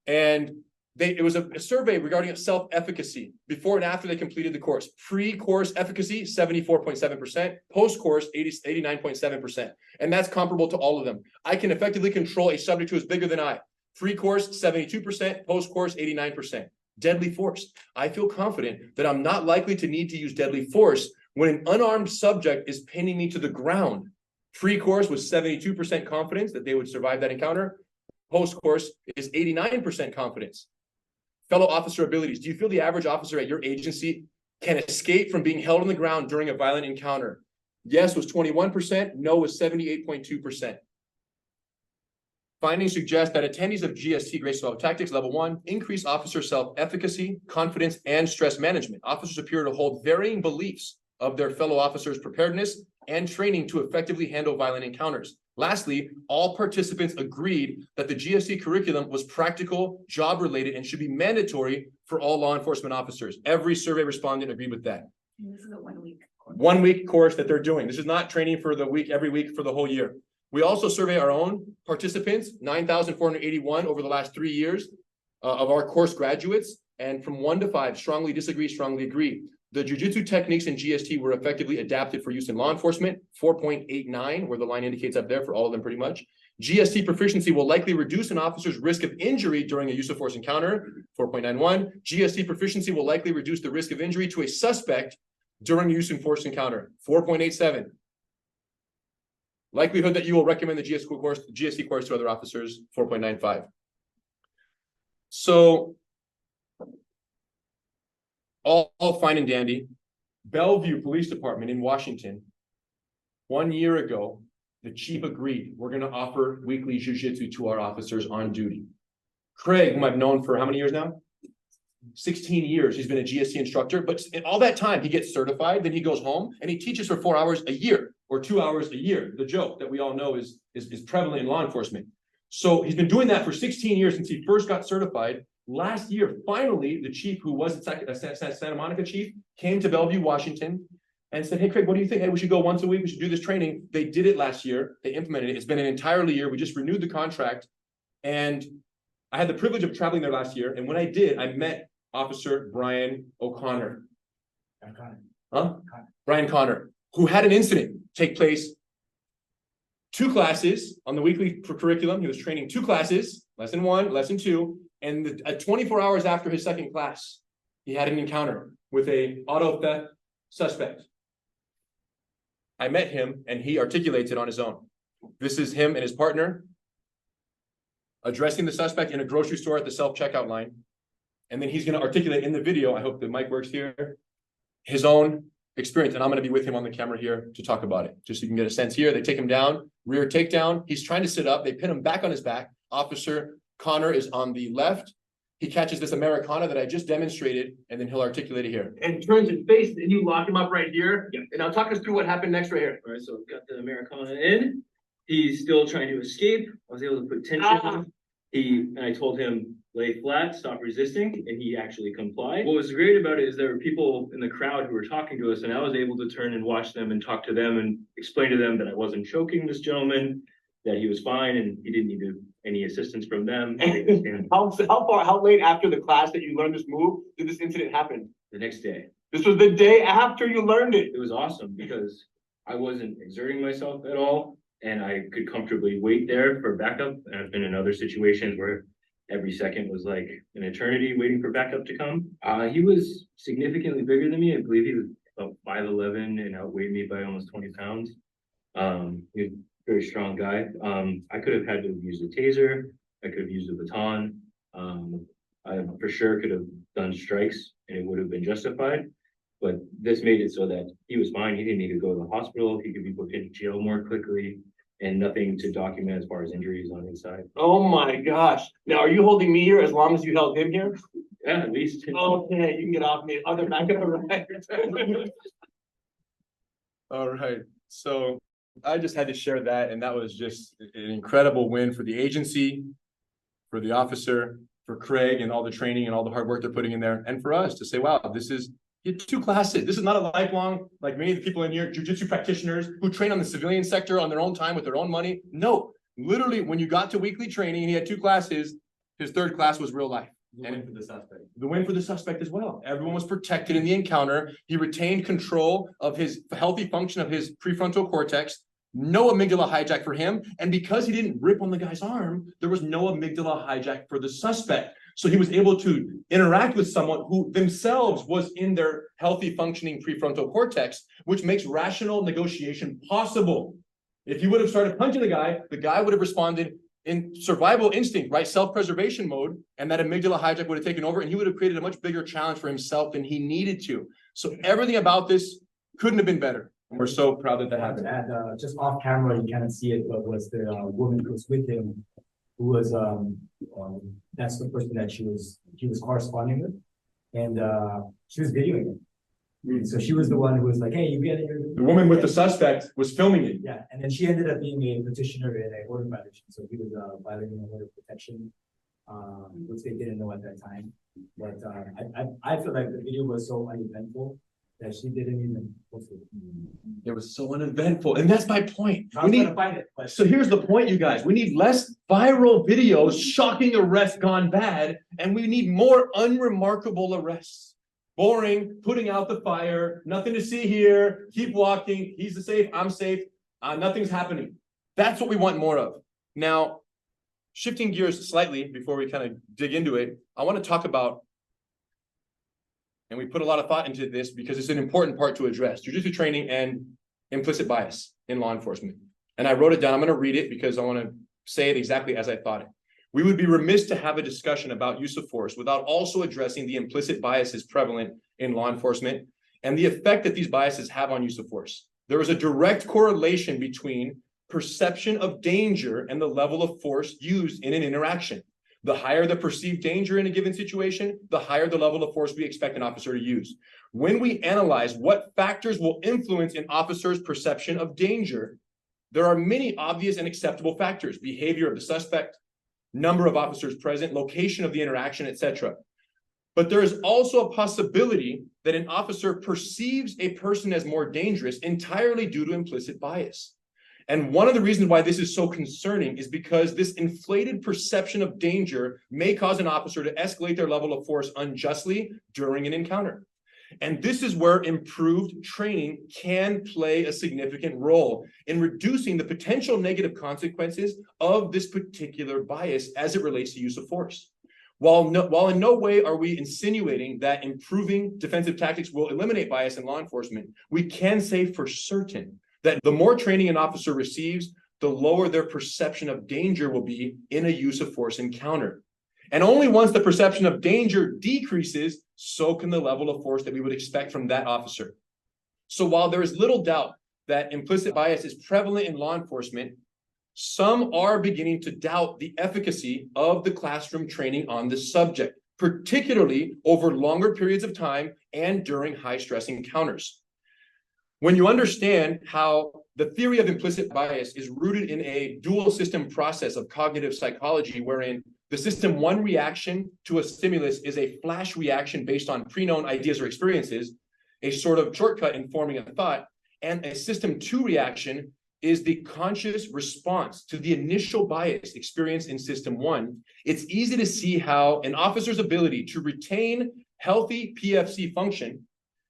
And it was a survey regarding self-efficacy before and after they completed the course. Pre-course efficacy, 74.7%. Post-course, 89.7%. And that's comparable to all of them. I can effectively control a subject who is bigger than I. Pre-course, 72%. Post-course, 89%. Deadly force. I feel confident that I'm not likely to need to use deadly force when an unarmed subject is pinning me to the ground. Pre-course was 72% confidence that they would survive that encounter. Post-course is 89% confidence. Fellow officer abilities. Do you feel the average officer at your agency can escape from being held on the ground during a violent encounter? Yes was 21%, no was 78.2%. Findings suggest that attendees of GST Grace Level Tactics Level 1 increase officer self-efficacy, confidence, and stress management. Officers appear to hold varying beliefs of their fellow officers' preparedness and training to effectively handle violent encounters. Lastly, all participants agreed that the GST curriculum was practical, job-related, and should be mandatory for all law enforcement officers. Every survey respondent agreed with that. And this is a 1 week course. 1 week course that they're doing. This is not training for the week, every week for the whole year. We also survey our own participants, 9,481 over the last 3 years of our course graduates. And from 1 to 5, strongly disagree, strongly agree. The jiu-jitsu techniques in GST were effectively adapted for use in law enforcement, 4.89, where the line indicates up there for all of them pretty much. GST proficiency will likely reduce an officer's risk of injury during a use of force encounter, 4.91. GST proficiency will likely reduce the risk of injury to a suspect during use in force encounter, 4.87. Likelihood that you will recommend the GST course to other officers, 4.95. So, all fine and dandy. Bellevue Police Department in Washington, 1 year ago, the chief agreed, we're going to offer weekly jiu-jitsu to our officers on duty. Craig, whom I've known for how many years now? 16 years. He's been a GST instructor, but in all that time, he gets certified, then he goes home and he teaches for 4 hours a year or 2 hours a year. The joke that we all know is prevalent in law enforcement. So he's been doing that for 16 years since he first got certified. Last year, finally, the chief who was Santa Monica chief came to Bellevue, Washington, and said, hey, Craig, what do you think? Hey, we should go once a week. We should do this training. They did it last year. They implemented it. It's been an entirely year. We just renewed the contract. And I had the privilege of traveling there last year. And when I did, I met Officer Brian O'Connor. Brian Connor, who had an incident take place 2 classes on the weekly curriculum. He was training 2 classes, lesson 1, lesson 2. And 24 hours after his second class, he had an encounter with a auto theft suspect. I met him and he articulates it on his own. This is him and his partner addressing the suspect in a grocery store at the self-checkout line. And then he's going to articulate in the video, I hope the mic works here, his own experience, and I'm gonna be with him on the camera here to talk about it, just so you can get a sense here. They take him down, rear takedown. He's trying to sit up. They pin him back on his back. Officer Connor is on the left. He catches this Americana that I just demonstrated, and then he'll articulate it here. And turns his face, and you lock him up right here. Yep. And now talk us through what happened next right here. All right, so got the Americana in. He's still trying to escape. I was able to put tension on. And I told him, lay flat, stop resisting, and he actually complied. What was great about it is there were people in the crowd who were talking to us, and I was able to turn and watch them and talk to them and explain to them that I wasn't choking this gentleman, that he was fine, and he didn't need any assistance from them. How late after the class that you learned this move did this incident happen? The next day. This was the day after you learned it. It was awesome because I wasn't exerting myself at all, and I could comfortably wait there for backup. And I've been in other situations where every second was like an eternity waiting for backup to come. He was significantly bigger than me. I believe he was about 5'11" and outweighed me by almost 20 pounds. He was a very strong guy. I could have had to use the taser. I could have used a baton. I for sure could have done strikes and it would have been justified. But this made it so that he was fine. He didn't need to go to the hospital. He could be put into jail more quickly, and nothing to document as far as injuries on his side. Oh my gosh. Now, are you holding me here as long as you held him here? Yeah, at least. Okay, you can get off me. Other backup, right? All right. So I just had to share that, and that was just an incredible win for the agency, for the officer, for Craig and all the training and all the hard work they're putting in there, and for us to say, wow, this is two classes. This is not a lifelong, like many of the people in here, jiu-jitsu practitioners who train on the civilian sector on their own time with their own money. No, literally, when you got to weekly training and he had 2 classes, his 3rd class was real life. The win for the suspect. The win for the suspect as well. Everyone was protected in the encounter. He retained control of his healthy function of his prefrontal cortex. No amygdala hijack for him. And because he didn't rip on the guy's arm, there was no amygdala hijack for the suspect. So he was able to interact with someone who themselves was in their healthy functioning prefrontal cortex, which makes rational negotiation possible. If he would have started punching the guy would have responded in survival instinct, right? Self-preservation mode, and that amygdala hijack would have taken over, and he would have created a much bigger challenge for himself than he needed to. So everything about this couldn't have been better. And we're so proud that that happened. And just off camera, you cannot see it, but was the woman who was with him, who was that's the person that he was corresponding with, and she was videoing it. So she was the one who was like, "Hey, you get it." The woman with the suspect was filming it. Yeah, and then she ended up being a petitioner in a order violation. So he was violating an order of protection, which they didn't know at that time. But I feel like the video was so uneventful that she didn't even post it. It was so uneventful, and that's my point. I was gonna find it, but So here's the point, you guys. We need less viral videos, shocking arrests gone bad, and we need more unremarkable arrests. Boring, putting out the fire, nothing to see here, keep walking, he's safe, I'm safe, nothing's happening. That's what we want more of. Now, shifting gears slightly before we kind of dig into it, I want to talk about, and we put a lot of thought into this because it's an important part to address, jiu-jitsu training and implicit bias in law enforcement. And I wrote it down. I'm going to read it because I want to say it exactly as I thought it. We would be remiss to have a discussion about use of force without also addressing the implicit biases prevalent in law enforcement and the effect that these biases have on use of force. There is a direct correlation between perception of danger and the level of force used in an interaction. The higher the perceived danger in a given situation, the higher the level of force we expect an officer to use. When we analyze what factors will influence an officer's perception of danger, there are many obvious and acceptable factors: behavior of the suspect, number of officers present, location of the interaction, etc. But there is also a possibility that an officer perceives a person as more dangerous entirely due to implicit bias. And one of the reasons why this is so concerning is because this inflated perception of danger may cause an officer to escalate their level of force unjustly during an encounter. And this is where improved training can play a significant role in reducing the potential negative consequences of this particular bias as it relates to use of force. While in no way are we insinuating that improving defensive tactics will eliminate bias in law enforcement, we can say for certain that the more training an officer receives, the lower their perception of danger will be in a use of force encounter. And only once the perception of danger decreases, so can the level of force that we would expect from that officer. So while there is little doubt that implicit bias is prevalent in law enforcement, some are beginning to doubt the efficacy of the classroom training on this subject, particularly over longer periods of time and during high-stress encounters. When you understand how the theory of implicit bias is rooted in a dual system process of cognitive psychology, wherein the system 1 reaction to a stimulus is a flash reaction based on pre-known ideas or experiences, a sort of shortcut in forming a thought, and a system 2 reaction is the conscious response to the initial bias experienced in system 1, it's easy to see how an officer's ability to retain healthy PFC function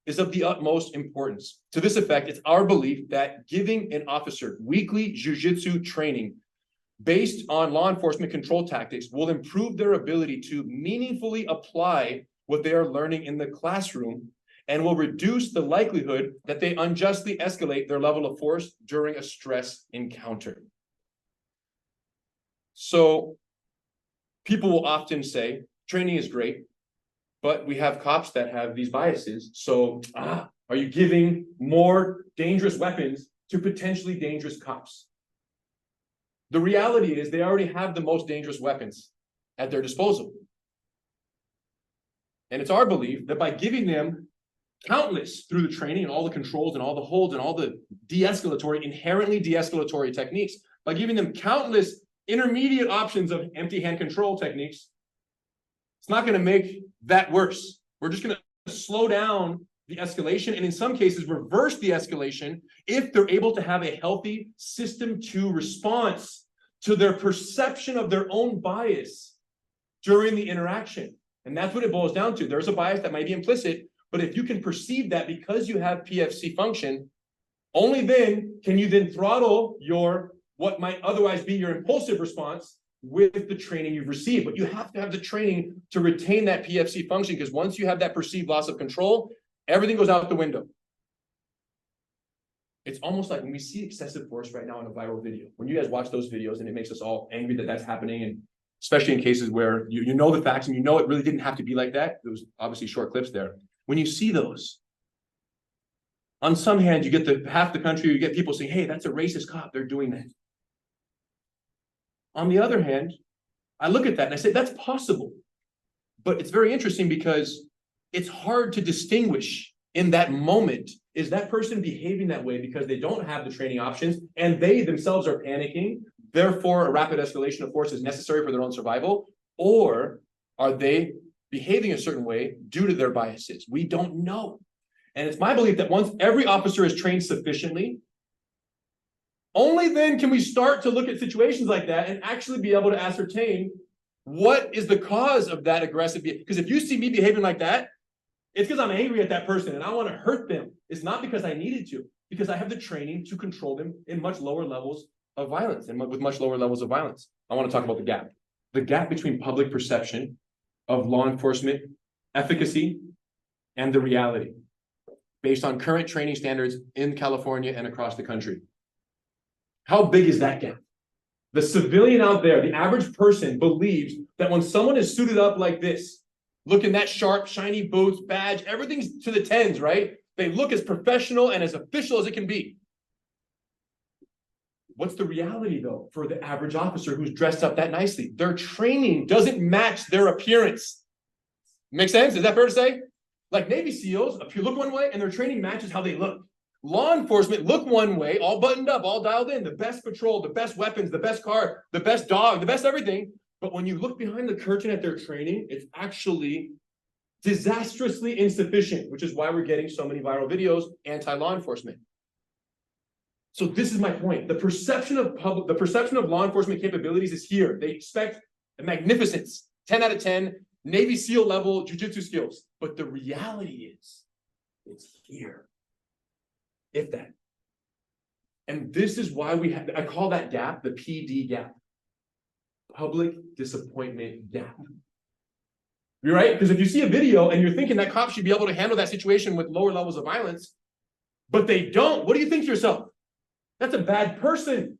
is of the utmost importance. To this effect, it's our belief that giving an officer weekly jiu-jitsu training based on law enforcement control tactics will improve their ability to meaningfully apply what they are learning in the classroom and will reduce the likelihood that they unjustly escalate their level of force during a stress encounter. So people will often say, training is great, but we have cops that have these biases. So, are you giving more dangerous weapons to potentially dangerous cops? The reality is they already have the most dangerous weapons at their disposal. And it's our belief that by giving them countless through the training and all the controls and all the holds and all the inherently de-escalatory techniques, by giving them countless intermediate options of empty hand control techniques, it's not going to make that worse. We're just going to slow down the escalation and in some cases reverse the escalation if they're able to have a healthy system 2 response to their perception of their own bias during the interaction. And that's what it boils down to. There's a bias that might be implicit, but if you can perceive that because you have PFC function, only then can you then throttle your what might otherwise be your impulsive response with the training you've received. But you have to have the training to retain that PFC function, because once you have that perceived loss of control, everything goes out the window. It's almost like when we see excessive force right now in a viral video, when you guys watch those videos and it makes us all angry that that's happening, and especially in cases where you know the facts and you know it really didn't have to be like that. There was obviously short clips there. When you see those, on some hand, you get half the country, you get people saying, hey, that's a racist cop, they're doing that. On the other hand, I look at that and I say, that's possible. But it's very interesting because it's hard to distinguish in that moment, is that person behaving that way because they don't have the training options and they themselves are panicking, therefore a rapid escalation of force is necessary for their own survival, or are they behaving a certain way due to their biases? We don't know. And it's my belief that once every officer is trained sufficiently, only then can we start to look at situations like that and actually be able to ascertain what is the cause of that aggressive behavior. Because if you see me behaving like that, it's because I'm angry at that person and I want to hurt them. It's not because I needed to, because I have the training to control them in much lower levels of violence and with much lower levels of violence. I want to talk about the gap between public perception of law enforcement efficacy and the reality based on current training standards in California and across the country. How big is that gap? The civilian out there, the average person, believes that when someone is suited up like this, looking that sharp, shiny boots, badge, everything's to the tens, right? They look as professional and as official as it can be. What's the reality, though, for the average officer who's dressed up that nicely? Their training doesn't match their appearance. Make sense? Is that fair to say? Like Navy SEALs, look one way, and their training matches how they look. Law enforcement look one way, all buttoned up, all dialed in, the best patrol, the best weapons, the best car, the best dog, the best everything. But when you look behind the curtain at their training, it's actually disastrously insufficient, which is why we're getting so many viral videos anti-law enforcement. So this is my point. The perception of law enforcement capabilities is here. They expect a magnificence, 10 out of 10, Navy SEAL level jiu-jitsu skills. But the reality is, it's here. If that. And this is why I call that gap the PD gap. Public disappointment gap. You're right? Because if you see a video and you're thinking that cops should be able to handle that situation with lower levels of violence, but they don't, what do you think to yourself? That's a bad person.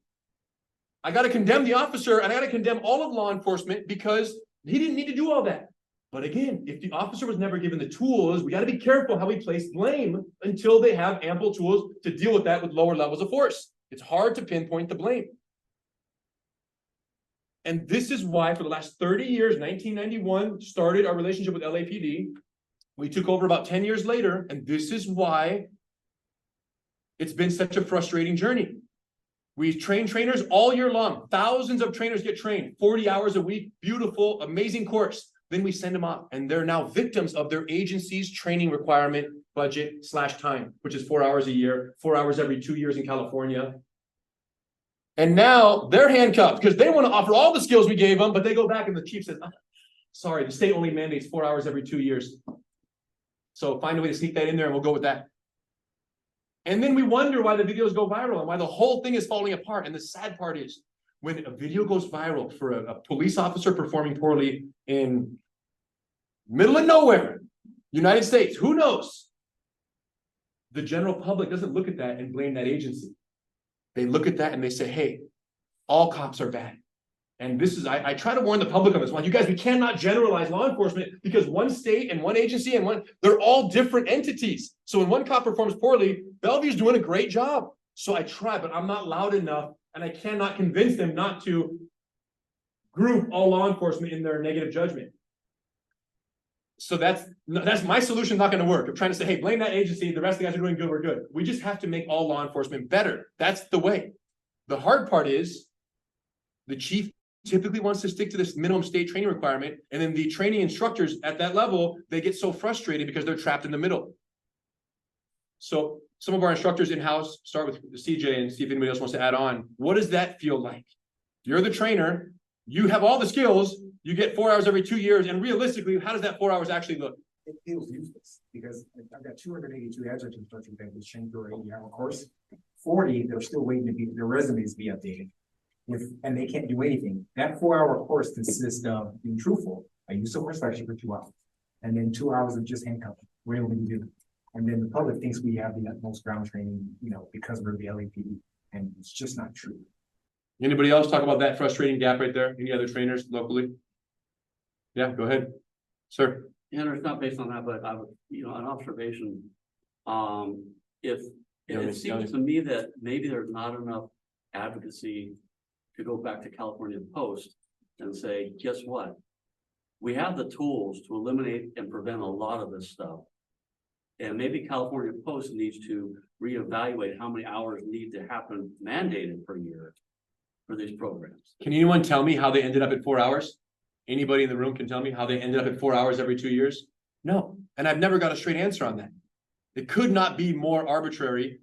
I got to condemn the officer and I got to condemn all of law enforcement because he didn't need to do all that. But again, if the officer was never given the tools, we got to be careful how we place blame until they have ample tools to deal with that with lower levels of force. It's hard to pinpoint the blame. And this is why for the last 30 years, 1991 started our relationship with LAPD. We took over about 10 years later, and this is why it's been such a frustrating journey. We train trainers all year long. Thousands of trainers get trained, 40 hours a week, beautiful, amazing course. Then we send them off, and they're now victims of their agency's training requirement budget / time, which is 4 hours a year, 4 hours every 2 years in California. And now they're handcuffed because they want to offer all the skills we gave them, but they go back and the chief says, oh, sorry, the state only mandates 4 hours every 2 years. So find a way to sneak that in there and we'll go with that. And then we wonder why the videos go viral and why the whole thing is falling apart. And the sad part is when a video goes viral for a police officer performing poorly in middle of nowhere, United States, who knows? The general public doesn't look at that and blame that agency. They look at that and they say, hey, all cops are bad. And this is, I try to warn the public on this one. You guys, we cannot generalize law enforcement because one state and one agency and they're all different entities. So when one cop performs poorly, Bellevue's doing a great job. So I try, but I'm not loud enough and I cannot convince them not to group all law enforcement in their negative judgment. So that's my solution, not going to work. I'm trying to say, hey, blame that agency. The rest of the guys are doing good. We're good. We just have to make all law enforcement better. That's the way. The hard part is the chief typically wants to stick to this minimum state training requirement. And then the training instructors at that level, they get so frustrated because they're trapped in the middle. So some of our instructors in-house, start with CJ and see if anybody else wants to add on. What does that feel like? You're the trainer. You have all the skills. You get 4 hours every 2 years. And realistically, how does that 4 hours actually look? It feels useless because I've got 282 adjunct instructors that was trained through an 8-hour course. 40, they're still waiting to be, their resumes be updated. And they can't do anything. That 4-hour course consists of being truthful. I use the course actually for 2 hours. And then 2 hours of just handcuffing. We're able to do. And then the public thinks we have the utmost ground training, because we're the LAPD. And it's just not true. Anybody else talk about that frustrating gap right there? Any other trainers locally? Yeah, go ahead, sir. And it's not based on that, but I would, an observation. If it seems to me that maybe there's not enough advocacy to go back to California Post and say, guess what? We have the tools to eliminate and prevent a lot of this stuff. And maybe California Post needs to reevaluate how many hours need to happen mandated per year for these programs. Can anyone tell me how they ended up at 4 hours? Anybody in the room can tell me how they ended up at 4 hours every 2 years? No. And I've never got a straight answer on that. It could not be more arbitrary.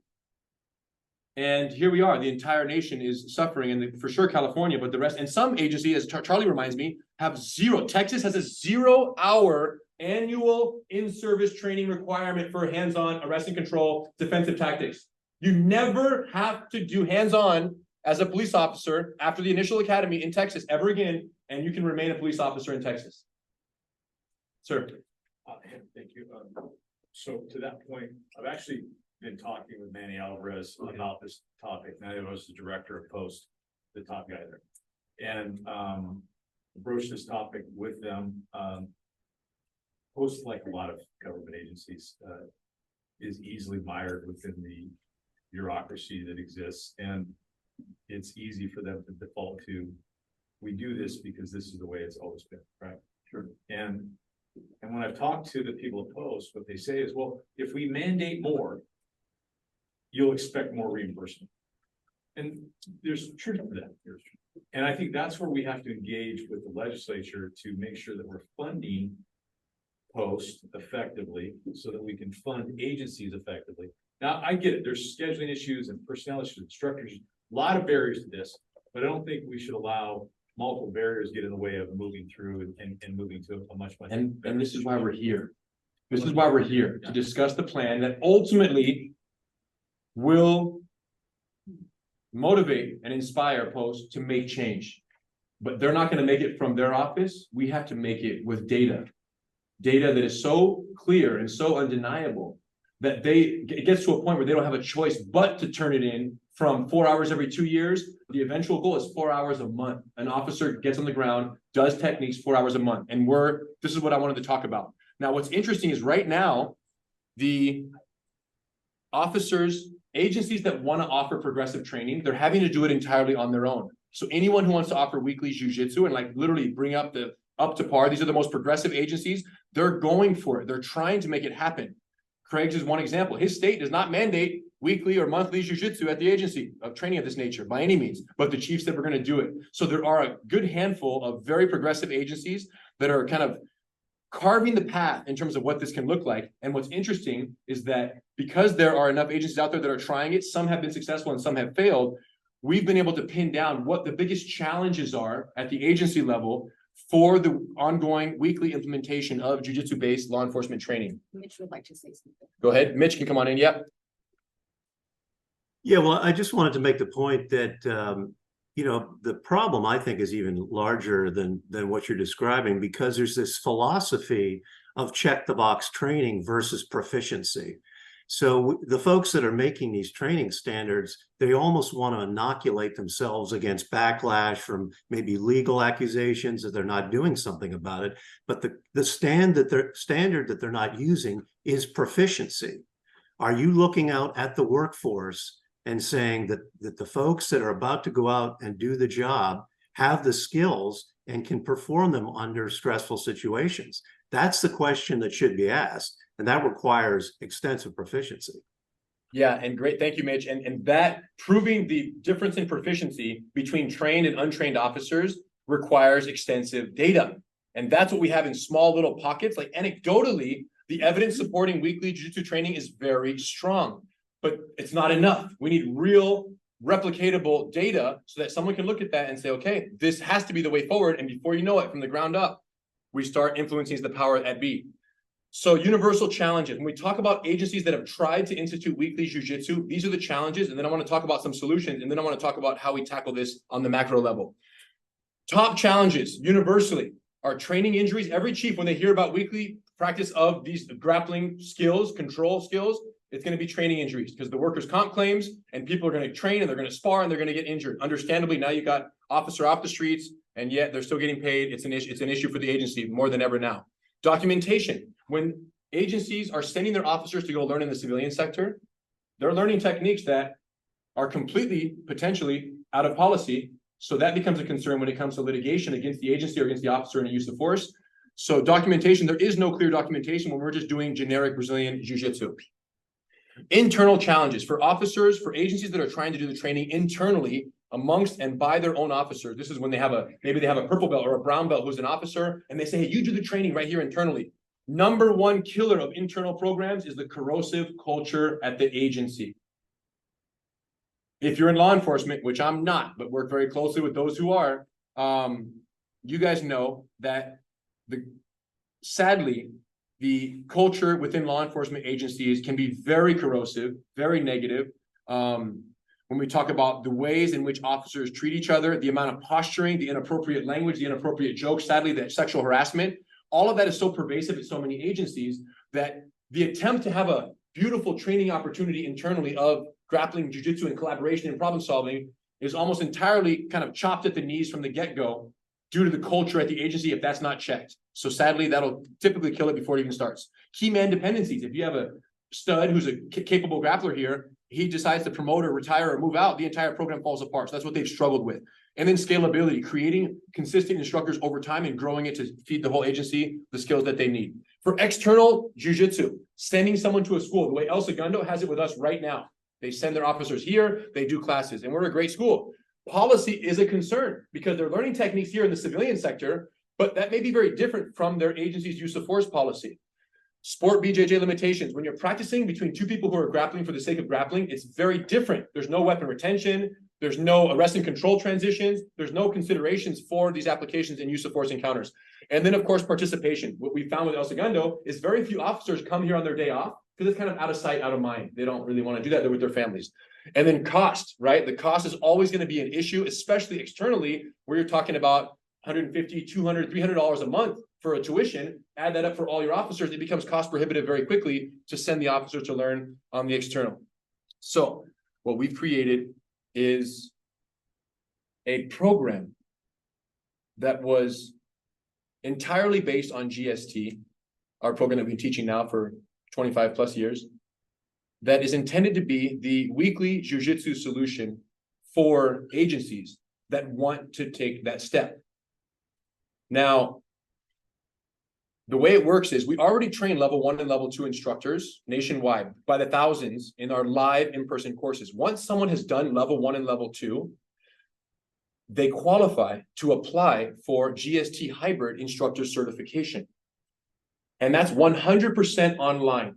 And here we are. The entire nation is suffering, and for sure California, but the rest, and some agencies, as Charlie reminds me, have zero. Texas has a 0-hour annual in-service training requirement for hands-on arrest and control defensive tactics. You never have to do hands-on as a police officer after the initial academy in Texas ever again, and you can remain a police officer in Texas. Sir. Thank you. So to that point, I've actually been talking with Manny Alvarez about this topic. Manny was the director of Post, the top guy there, and broached this topic with them. Post, like a lot of government agencies, is easily mired within the bureaucracy that exists, and it's easy for them to default to, we do this because this is the way it's always been, right? Sure. And when I've talked to the people at Post, what they say is, well, if we mandate more, you'll expect more reimbursement. And there's truth to that. And I think that's where we have to engage with the legislature to make sure that we're funding Post effectively so that we can fund agencies effectively. Now, I get it. There's scheduling issues and personnel issues, instructors, a lot of barriers to this, but I don't think we should allow multiple barriers get in the way of moving through and moving to a much better. And this is why we're here. This is why we're here, to discuss the plan that ultimately will motivate and inspire Post to make change. But they're not going to make it from their office. We have to make it with data. Data that is so clear and so undeniable that it gets to a point where they don't have a choice but to turn it in from 4 hours every 2 years. The eventual goal is 4 hours a month. An officer gets on the ground, does techniques 4 hours a month. And this is what I wanted to talk about. Now, what's interesting is right now, the officers, agencies that want to offer progressive training, they're having to do it entirely on their own. So anyone who wants to offer weekly jiu-jitsu and like literally bring up to par, these are the most progressive agencies, they're going for it. They're trying to make it happen. Craig's is one example. His state does not mandate weekly or monthly jiu-jitsu at the agency of training of this nature by any means, but the chief said we're going to do it. So there are a good handful of very progressive agencies that are kind of carving the path in terms of what this can look like. And what's interesting is that because there are enough agencies out there that are trying it, some have been successful and some have failed, we've been able to pin down what the biggest challenges are at the agency level for the ongoing weekly implementation of jiu-jitsu based law enforcement training. Mitch would like to say something. Go ahead. Mitch can come on in. Yep. Yeah, well, I just wanted to make the point that, the problem I think is even larger than what you're describing, because there's this philosophy of check the box training versus proficiency. So the folks that are making these training standards, they almost want to inoculate themselves against backlash from maybe legal accusations that they're not doing something about it. But the standard that they're not using is proficiency. Are you looking out at the workforce and saying that the folks that are about to go out and do the job have the skills and can perform them under stressful situations? That's the question that should be asked. And that requires extensive proficiency. Yeah, and great. Thank you, Mitch. And that proving the difference in proficiency between trained and untrained officers requires extensive data. And that's what we have in small little pockets. Like anecdotally, the evidence supporting weekly jiu-jitsu training is very strong, but it's not enough. We need real replicatable data so that someone can look at that and say, okay, this has to be the way forward. And before you know it, from the ground up, we start influencing the power that be. So universal challenges. When we talk about agencies that have tried to institute weekly jiu-jitsu, these are the challenges. And then I want to talk about some solutions. And then I want to talk about how we tackle this on the macro level. Top challenges universally are training injuries. Every chief, when they hear about weekly practice of these grappling skills, control skills, it's going to be training injuries because the workers' comp claims and people are going to train and they're going to spar and they're going to get injured. Understandably, now you got officer off the streets and yet they're still getting paid. It's an issue for the agency more than ever now. Documentation. When agencies are sending their officers to go learn in the civilian sector, they're learning techniques that are completely, potentially out of policy. So that becomes a concern when it comes to litigation against the agency or against the officer in a use of force. So documentation, there is no clear documentation when we're just doing generic Brazilian jiu-jitsu. Internal challenges for officers, for agencies that are trying to do the training internally amongst and by their own officers. This is when they have maybe they have a purple belt or a brown belt who's an officer and they say, hey, you do the training right here internally. Number one killer of internal programs is the corrosive culture at the agency. If you're in law enforcement, which I'm not, but work very closely with those who are, you guys know that sadly, the culture within law enforcement agencies can be very corrosive, very negative. When we talk about the ways in which officers treat each other, the amount of posturing, the inappropriate language, the inappropriate jokes, sadly, the sexual harassment, all of that is so pervasive at so many agencies that the attempt to have a beautiful training opportunity internally of grappling, jiu-jitsu, and collaboration and problem solving is almost entirely kind of chopped at the knees from the get-go due to the culture at the agency if that's not checked. So sadly, that'll typically kill it before it even starts. Key man dependencies. If you have a stud who's a capable grappler here, he decides to promote or retire or move out, the entire program falls apart. So that's what they've struggled with. And then scalability, creating consistent instructors over time and growing it to feed the whole agency the skills that they need. For external jiu-jitsu, sending someone to a school, the way El Segundo has it with us right now. They send their officers here, they do classes, and we're a great school. Policy is a concern because they're learning techniques here in the civilian sector, but that may be very different from their agency's use of force policy. Sport BJJ limitations. When you're practicing between two people who are grappling for the sake of grappling, it's very different. There's no weapon retention. There's no arrest and control transitions. There's no considerations for these applications in use of force encounters. And then, of course, participation. What we found with El Segundo is very few officers come here on their day off because it's kind of out of sight, out of mind. They don't really want to do that. They're with their families. And then cost, right? The cost is always going to be an issue, especially externally, where you're talking about $150, $200, $300 a month for a tuition, add that up for all your officers, it becomes cost prohibitive very quickly to send the officers to learn on the external. So what we've created is a program that was entirely based on GST, our program that we've been teaching now for 25 plus years, that is intended to be the weekly jiu-jitsu solution for agencies that want to take that step. Now, the way it works is we already train level 1 and level 2 instructors nationwide by the thousands in our live in-person courses. Once someone has done level 1 and level 2, they qualify to apply for GST hybrid instructor certification. And that's 100% online.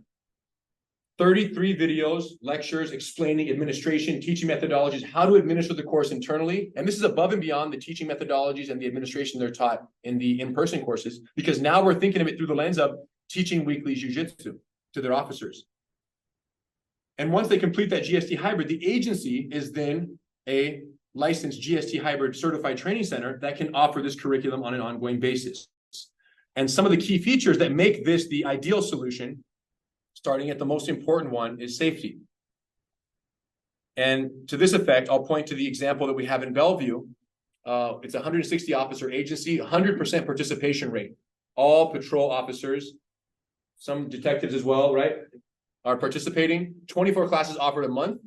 33 videos, lectures explaining administration, teaching methodologies, how to administer the course internally. And this is above and beyond the teaching methodologies and the administration they're taught in the in-person courses, because now we're thinking of it through the lens of teaching weekly jiu-jitsu to their officers. And once they complete that GST hybrid, the agency is then a licensed GST hybrid certified training center that can offer this curriculum on an ongoing basis. And some of the key features that make this the ideal solution, starting at the most important one, is safety. And to this effect, I'll point to the example that we have in Bellevue. It's a 160 officer agency, 100% participation rate. All patrol officers, some detectives as well, right, are participating. 24 classes offered a month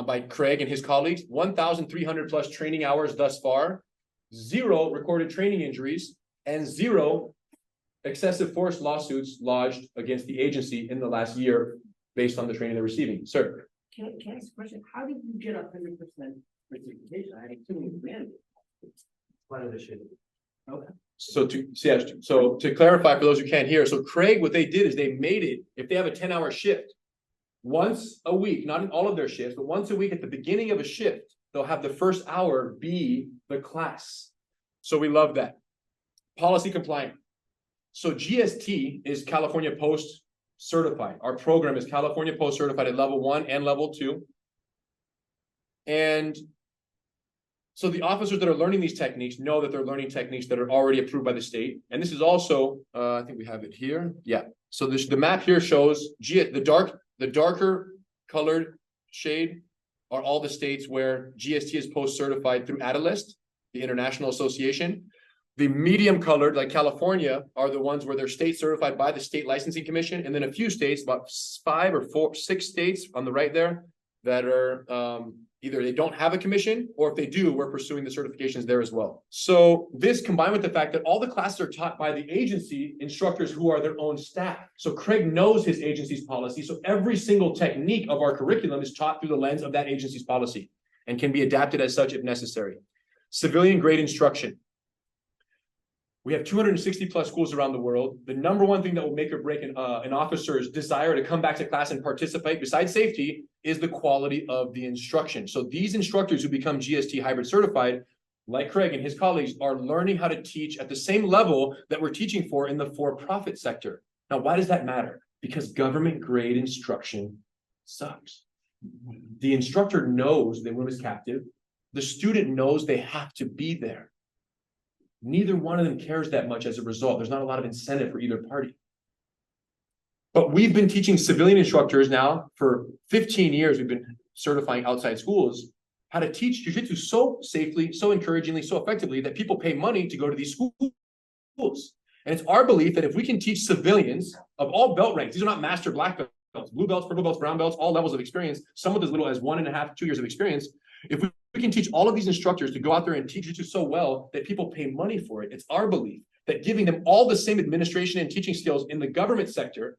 by Craig and his colleagues, 1,300 plus training hours thus far, 0 recorded training injuries, and 0 excessive force lawsuits lodged against the agency in the last year based on the training they're receiving. Sir. Can I ask a question? How did you get 100% participation? I assume you managed it. What are the shit? Okay. So to clarify for those who can't hear, so Craig, what they did is they made it, if they have a 10-hour shift, once a week, not in all of their shifts, but once a week at the beginning of a shift, they'll have the first hour be the class. So we love that. Policy compliant. So GST is California Post certified. Our program is California Post certified at level 1 and level 2. And so the officers that are learning these techniques know that they're learning techniques that are already approved by the state. And this is also, I think we have it here. Yeah. So the map here shows the darker colored shade are all the states where GST is post certified through ADALIST, the International Association. The medium colored, like California, are the ones where they're state certified by the State Licensing Commission. And then a few states, about 5 or 6 states on the right there, that are either they don't have a commission, or if they do, we're pursuing the certifications there as well. So this, combined with the fact that all the classes are taught by the agency instructors who are their own staff. So Craig knows his agency's policy. So every single technique of our curriculum is taught through the lens of that agency's policy and can be adapted as such if necessary. Civilian grade instruction. We have 260 plus schools around the world. The number one thing that will make or break an officer's desire to come back to class and participate, besides safety, is the quality of the instruction. So these instructors who become GST hybrid certified, like Craig and his colleagues, are learning how to teach at the same level that we're teaching for in the for-profit sector. Now, why does that matter? Because government grade instruction sucks. The instructor knows the room is captive. The student knows they have to be there. Neither one of them cares that much as a result. There's not a lot of incentive for either party. But we've been teaching civilian instructors now for 15 years. We've been certifying outside schools how to teach jiu-jitsu so safely, so encouragingly, so effectively that people pay money to go to these schools. And it's our belief that if we can teach civilians of all belt ranks, these are not master black belts, blue belts, purple belts, brown belts, all levels of experience, some with as little as 1.5 to 2 years of experience. If we can teach all of these instructors to go out there and teach jiu-jitsu so well that people pay money for it, it's our belief that giving them all the same administration and teaching skills in the government sector,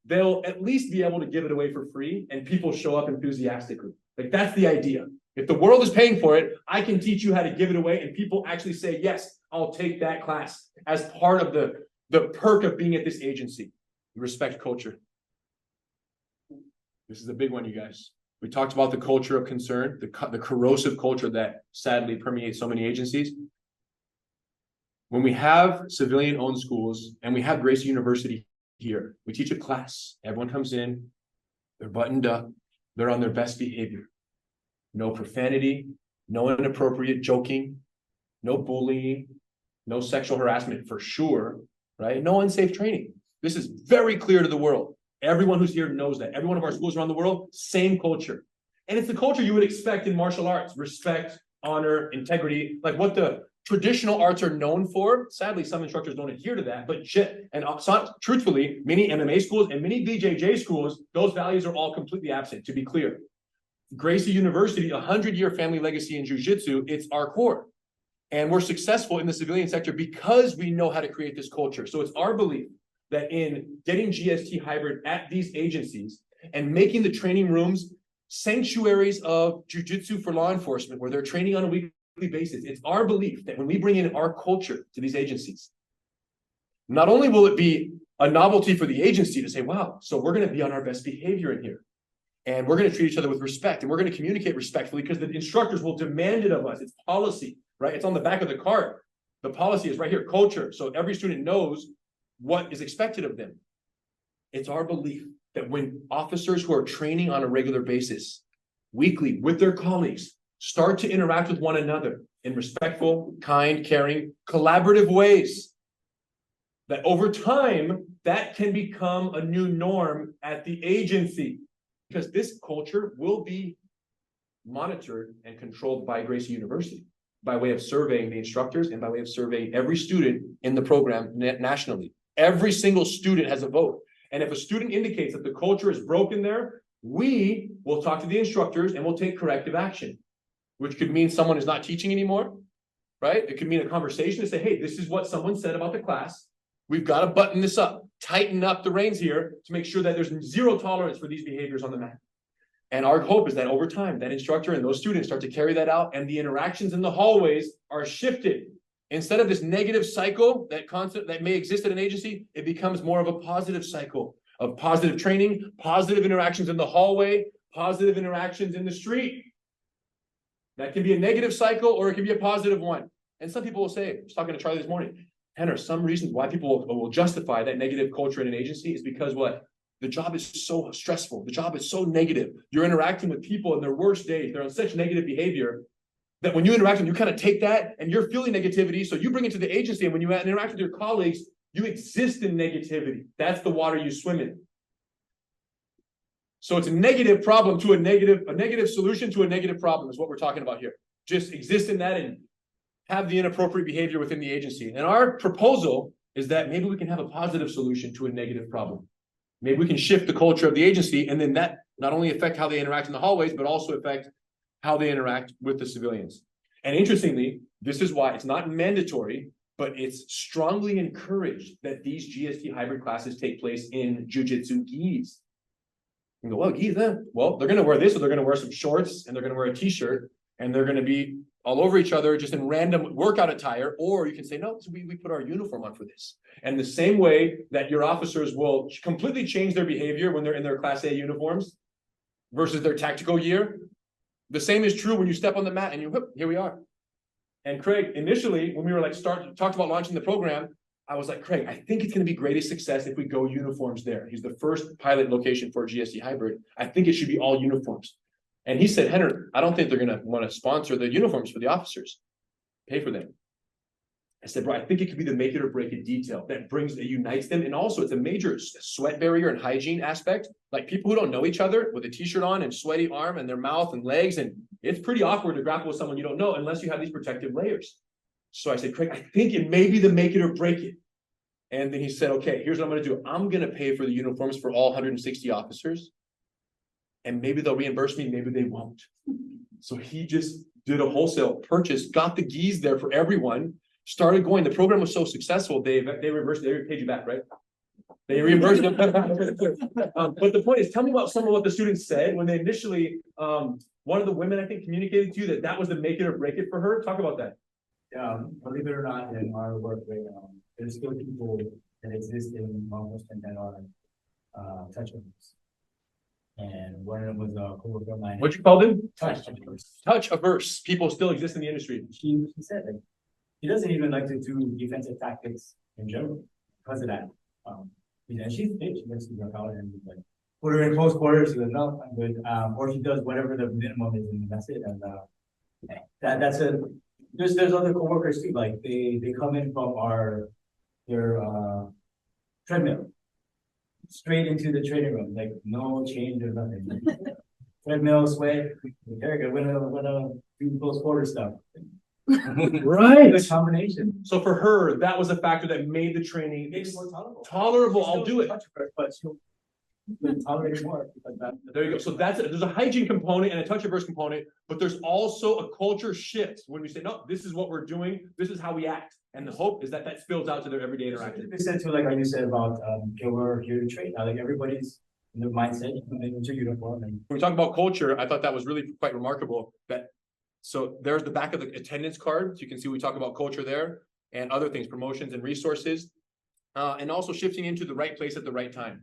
they'll at least be able to give it away for free and people show up enthusiastically. Like, that's the idea. If the world is paying for it, I can teach you how to give it away and people actually say, yes, I'll take that class as part of the perk of being at this agency. Respect culture. This is a big one, you guys. We talked about the culture of concern, the corrosive culture that sadly permeates so many agencies. When we have civilian-owned schools and we have Gracie University here, we teach a class. Everyone comes in, they're buttoned up, they're on their best behavior. No profanity, no inappropriate joking, no bullying, No sexual harassment for sure, right? No unsafe training. This is very clear to the world. Everyone who's here knows that. Every one of our schools around the world, same culture. And it's the culture you would expect in martial arts: respect, honor, integrity, like what the traditional arts are known for. Sadly, some instructors don't adhere to that, but truthfully, many MMA schools and many BJJ schools, those values are all completely absent, to be clear. Gracie University, 100-year family legacy in jiu-jitsu, it's our core. And we're successful in the civilian sector because we know how to create this culture. So it's our belief that in getting GST hybrid at these agencies and making the training rooms sanctuaries of jiu-jitsu for law enforcement, where they're training on a weekly basis, it's our belief that when we bring in our culture to these agencies, not only will it be a novelty for the agency to say, wow, so we're going to be on our best behavior in here. And we're going to treat each other with respect, and we're going to communicate respectfully because the instructors will demand it of us. It's policy, right? It's on the back of the card. The policy is right here, culture. So every student knows what is expected of them. It's our belief that when officers who are training on a regular basis, weekly, with their colleagues, start to interact with one another in respectful, kind, caring, collaborative ways, that over time, that can become a new norm at the agency. Because this culture will be monitored and controlled by Gracie University by way of surveying the instructors and by way of surveying every student in the program nationally. Every single student has a vote. And if a student indicates that the culture is broken there, we will talk to the instructors and we'll take corrective action, which could mean someone is not teaching anymore, right? It could mean a conversation to say, hey, this is what someone said about the class. We've got to button this up, tighten up the reins here to make sure that there's zero tolerance for these behaviors on the mat. And our hope is that over time, that instructor and those students start to carry that out, and the interactions in the hallways are shifted. Instead of this negative cycle that may exist at an agency, it becomes more of a positive cycle of positive training, positive interactions in the hallway, positive interactions in the street. That can be a negative cycle or it can be a positive one. And some people will say, I was talking to Charlie this morning, Henry, some reasons why people will justify that negative culture in an agency is because what? The job is so stressful. The job is so negative. You're interacting with people in their worst days. They're on such negative behavior that when you interact with them, you kind of take that and you're feeling negativity. So you bring it to the agency, and when you interact with your colleagues, you exist in negativity. That's the water you swim in. So it's a negative problem to a negative solution to a negative problem is what we're talking about here. Just exist in that and have the inappropriate behavior within the agency. And our proposal is that maybe we can have a positive solution to a negative problem. Maybe we can shift the culture of the agency, and then that not only affect how they interact in the hallways, but also affect how they interact with the civilians. And interestingly, this is why it's not mandatory, but it's strongly encouraged that these GST hybrid classes take place in jiu-jitsu gis. You go, well, gis, well, they're going to wear this, or they're going to wear some shorts, and they're going to wear a t-shirt, and they're going to be all over each other, just in random workout attire. Or you can say, no, we put our uniform on for this. And the same way that your officers will completely change their behavior when they're in their Class A uniforms versus their tactical gear, the same is true when you step on the mat and you, here we are. And Craig, initially, when we were talked about launching the program, I was like, Craig, I think it's going to be greatest success if we go uniforms there. He's the first pilot location for GST hybrid. I think it should be all uniforms. And he said, Henry, I don't think they're going to want to sponsor the uniforms for the officers, pay for them. I said, bro, I think it could be the make it or break it detail that unites them. And also it's a major sweat barrier and hygiene aspect. Like people who don't know each other with a t-shirt on and sweaty arm and their mouth and legs. And it's pretty awkward to grapple with someone you don't know unless you have these protective layers. So I said, Craig, I think it may be the make it or break it. And then he said, okay, here's what I'm going to do. I'm going to pay for the uniforms for all 160 officers. And maybe they'll reimburse me, maybe they won't. So he just did a wholesale purchase, got the gis there for everyone, started going. The program was so successful, they reimbursed, they paid you back, right? They reimbursed them. But the point is, tell me about some of what the students said when they initially, one of the women, I think, communicated to you that was the make it or break it for her. Talk about that. Yeah, believe it or not, in our work right now, there's still people that exist in law enforcement that are touch-averse. And one of them was a coworker of mine. What'd you call them? Touch-averse. Touch-averse. People still exist in the industry. She said that he doesn't even like to do defensive tactics in general because of that. And she's fit, she likes to work out and like put her in close quarters. She goes, no, I'm good. Or she does whatever the minimum is, and that's it. And that's a There's other coworkers too, like they come in from their treadmill. Straight into the training room, like no change or nothing. Treadmill, sweat, very good, when do close quarter stuff. Right. Good combination. So for her, that was a factor that made the training tolerable. I'll do it. But she'll tolerate more. There you go. So there's a hygiene component and a touch averse component, but there's also a culture shift when we say, no, this is what we're doing. This is how we act. And the hope is that that spills out to their everyday interaction. They said to, like you said about, we're here to train. Now, like everybody's in their mindset, you come into uniform. And when we talk about culture, I thought that was really quite remarkable that, so there's the back of the attendance card. So you can see we talk about culture there and other things, promotions and resources, and also shifting into the right place at the right time.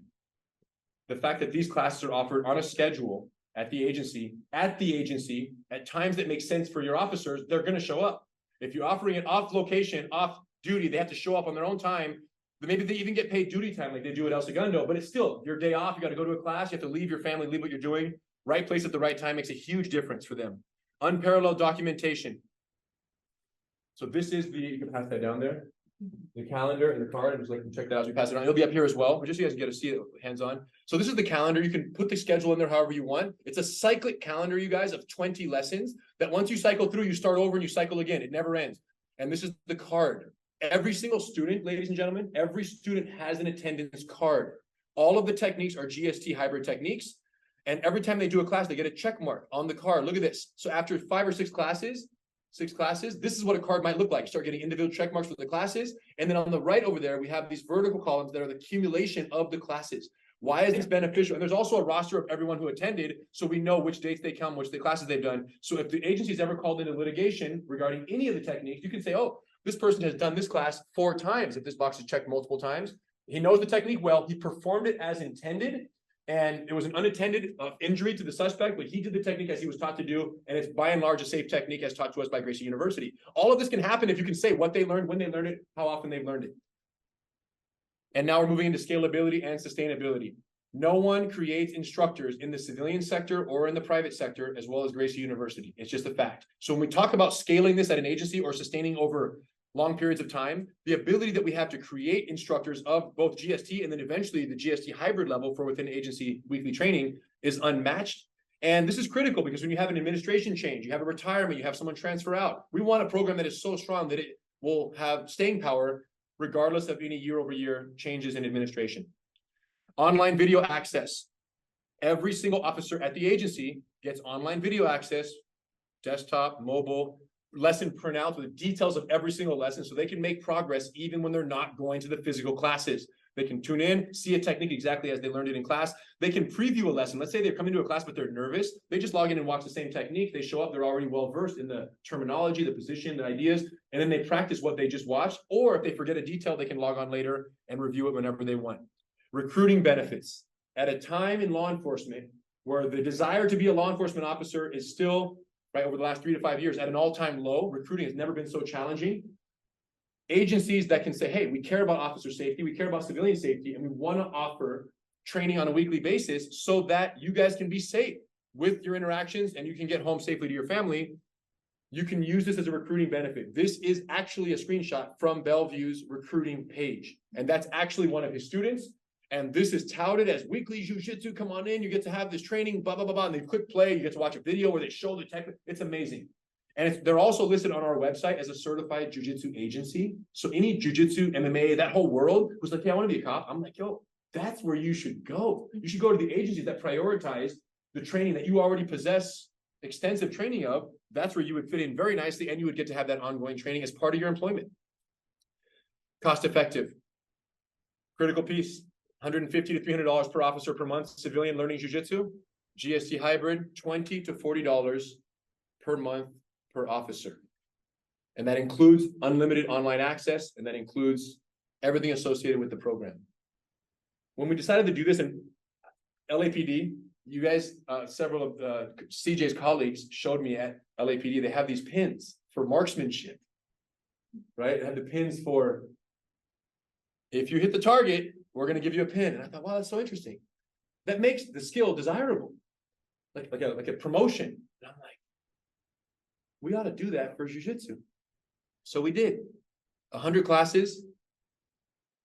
The fact that these classes are offered on a schedule at the agency, at times that make sense for your officers, they're going to show up. If you're offering it off location, off duty, they have to show up on their own time. Maybe they even get paid duty time like they do at El Segundo, but it's still your day off. You got to go to a class. You have to leave your family, leave what you're doing. Right place at the right time makes a huge difference for them. Unparalleled documentation. So this is you can pass that down there. The calendar and the card, and just like check that out as we pass it on. It'll be up here as well, but just so you guys get to see it hands-on. So this is the calendar. You can put the schedule in there however you want. It's a cyclic calendar, you guys, of 20 lessons that once you cycle through, you start over and you cycle again. It never ends. And this is the card. Every single student, ladies and gentlemen, every student has an attendance card. All of the techniques are GST hybrid techniques. And every time they do a class, they get a check mark on the card. Look at this. So after 5 or 6 classes, this is what a card might look like. You start getting individual check marks for the classes. And then on the right over there, we have these vertical columns that are the accumulation of the classes. Why is this beneficial? And there's also a roster of everyone who attended, so we know which dates they come, which the classes they've done. So if the agency's ever called into litigation regarding any of the techniques, you can say, oh, this person has done this class 4 times. If this box is checked multiple times, he knows the technique well, he performed it as intended, and it was an unattended injury to the suspect, but he did the technique as he was taught to do, and it's by and large a safe technique as taught to us by Gracie University. All of this can happen if you can say what they learned, when they learned it, how often they've learned it. And now we're moving into scalability and sustainability. No one creates instructors in the civilian sector or in the private sector as well as Gracie University. It's just a fact. So when we talk about scaling this at an agency or sustaining over long periods of time, the ability that we have to create instructors of both GST and then eventually the GST hybrid level for within agency weekly training is unmatched. And this is critical because when you have an administration change, you have a retirement, you have someone transfer out. We want a program that is so strong that it will have staying power regardless of any year-over-year changes in administration. Online video access. Every single officer at the agency gets online video access, desktop, mobile, lesson printouts with the details of every single lesson so they can make progress even when they're not going to the physical classes. They can tune in, see a technique exactly as they learned it in class. They can preview a lesson. Let's say they're coming to a class, but they're nervous. They just log in and watch the same technique. They show up, they're already well-versed in the terminology, the position, the ideas, and then they practice what they just watched. Or if they forget a detail, they can log on later and review it whenever they want. Recruiting benefits. At a time in law enforcement where the desire to be a law enforcement officer is still, right, over the last 3 to 5 years at an all-time low, recruiting has never been so challenging. Agencies that can say, hey, we care about officer safety, we care about civilian safety, and we want to offer training on a weekly basis so that you guys can be safe with your interactions and you can get home safely to your family. You can use this as a recruiting benefit. This is actually a screenshot from Bellevue's recruiting page. And that's actually one of his students. And this is touted as weekly jiu-jitsu. Come on in, you get to have this training, blah, blah, blah, blah. And they click play, you get to watch a video where they show the technique. It's amazing. And they're also listed on our website as a certified jiu-jitsu agency. So any jiu-jitsu, MMA, that whole world was like, yeah, I want to be a cop. I'm like, yo, that's where you should go. You should go to the agencies that prioritize the training that you already possess extensive training of. That's where you would fit in very nicely, and you would get to have that ongoing training as part of your employment. Cost effective. Critical piece. $150 to $300 per officer per month. Civilian learning jiu-jitsu. GST hybrid, $20 to $40 per month per officer. And that includes unlimited online access, and that includes everything associated with the program. When we decided to do this in LAPD, you guys, several of CJ's colleagues showed me at LAPD, they have these pins for marksmanship, right? They have the pins for, if you hit the target, we're going to give you a pin. And I thought, wow, that's so interesting. That makes the skill desirable, like a promotion. And I'm like, we ought to do that for jiu-jitsu. So we did 100 classes,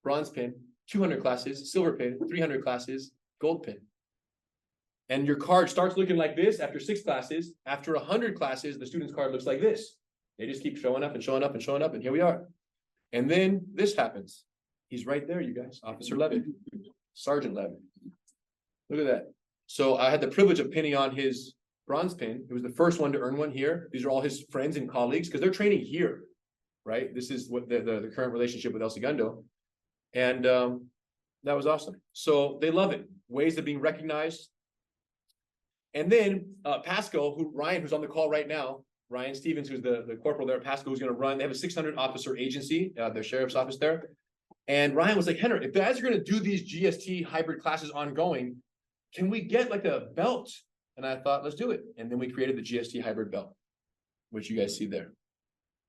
bronze pin, 200 classes, silver pin, 300 classes, gold pin. And your card starts looking like this after 6 classes. After 100 classes, the student's card looks like this. They just keep showing up and showing up and showing up, and here we are. And then this happens. He's right there, you guys, Officer Levitt, Sergeant Levitt. Look at that. So I had the privilege of pinning on his bronze pin. It was the first one to earn one here. These are all his friends and colleagues because they're training here, right? This is what the current relationship with El Segundo. And that was awesome. So they love it. Ways of being recognized. And then Pasco, Ryan, who's on the call right now, Ryan Stevens, who's the corporal there at Pasco, who's going to run. They have a 600 officer agency, their sheriff's office there. And Ryan was like, Henry, if guys are going to do these GST hybrid classes ongoing, can we get like a belt? And I thought, let's do it. And then we created the GST hybrid belt, which you guys see there.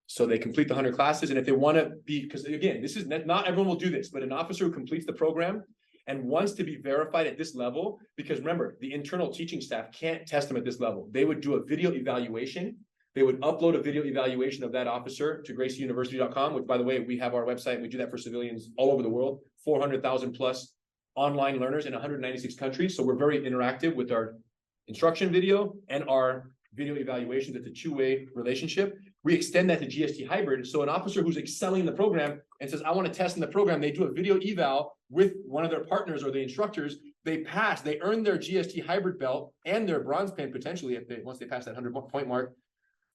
So they complete the 100 classes. And if they want to be, because again, this is not everyone will do this, but an officer who completes the program and wants to be verified at this level, because remember, the internal teaching staff can't test them at this level. They would do a video evaluation. They would upload a video evaluation of that officer to gracieuniversity.com, which by the way, we have our website. We do that for civilians all over the world, 400,000 plus online learners in 196 countries. So we're very interactive with our instruction video and our video evaluations. It's a two-way relationship. We extend that to GST hybrid. So an officer who's excelling in the program and says, I want to test in the program, they do a video eval with one of their partners or the instructors. They pass, they earn their GST hybrid belt and their bronze pin potentially once they pass that 100-point mark.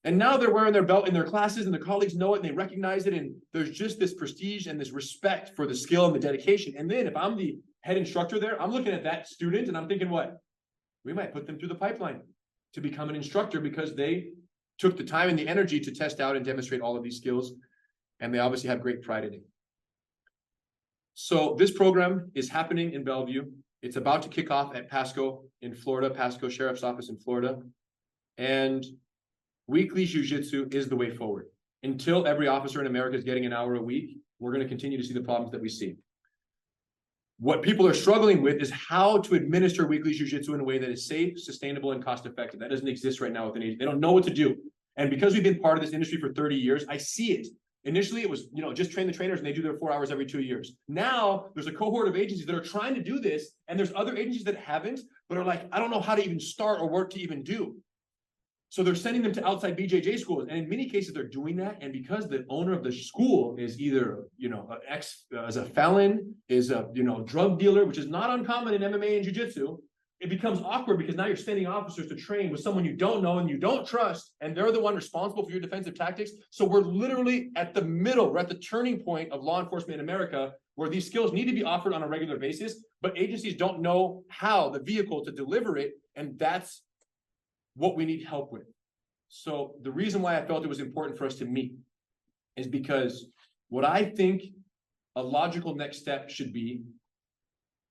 And now they're wearing their belt in their classes and the colleagues know it and they recognize it. And there's just this prestige and this respect for the skill and the dedication. And then if I'm the head instructor there, I'm looking at that student and I'm thinking, what? We might put them through the pipeline to become an instructor because they took the time and the energy to test out and demonstrate all of these skills. And they obviously have great pride in it. So this program is happening in Bellevue. It's about to kick off at Pasco in Florida, Pasco Sheriff's Office in Florida. And weekly jiu-jitsu is the way forward. Until every officer in America is getting an hour a week, we're going to continue to see the problems that we see. What people are struggling with is how to administer weekly jiu-jitsu in a way that is safe, sustainable, and cost-effective. That doesn't exist right now with an agent. They don't know what to do. And because we've been part of this industry for 30 years, I see it. Initially, it was, just train the trainers and they do their 4 hours every 2 years. Now, there's a cohort of agencies that are trying to do this, and there's other agencies that haven't, but are like, I don't know how to even start or what to even do. So they're sending them to outside BJJ schools. And in many cases, they're doing that. And because the owner of the school is either, as a felon, is a, drug dealer, which is not uncommon in MMA and jiu-jitsu, it becomes awkward because now you're sending officers to train with someone you don't know and you don't trust, and they're the one responsible for your defensive tactics. So we're literally at the middle, we're at the turning point of law enforcement in America, where these skills need to be offered on a regular basis, but agencies don't know how, the vehicle to deliver it. And that's what we need help with. So the reason why I felt it was important for us to meet is because what I think a logical next step should be,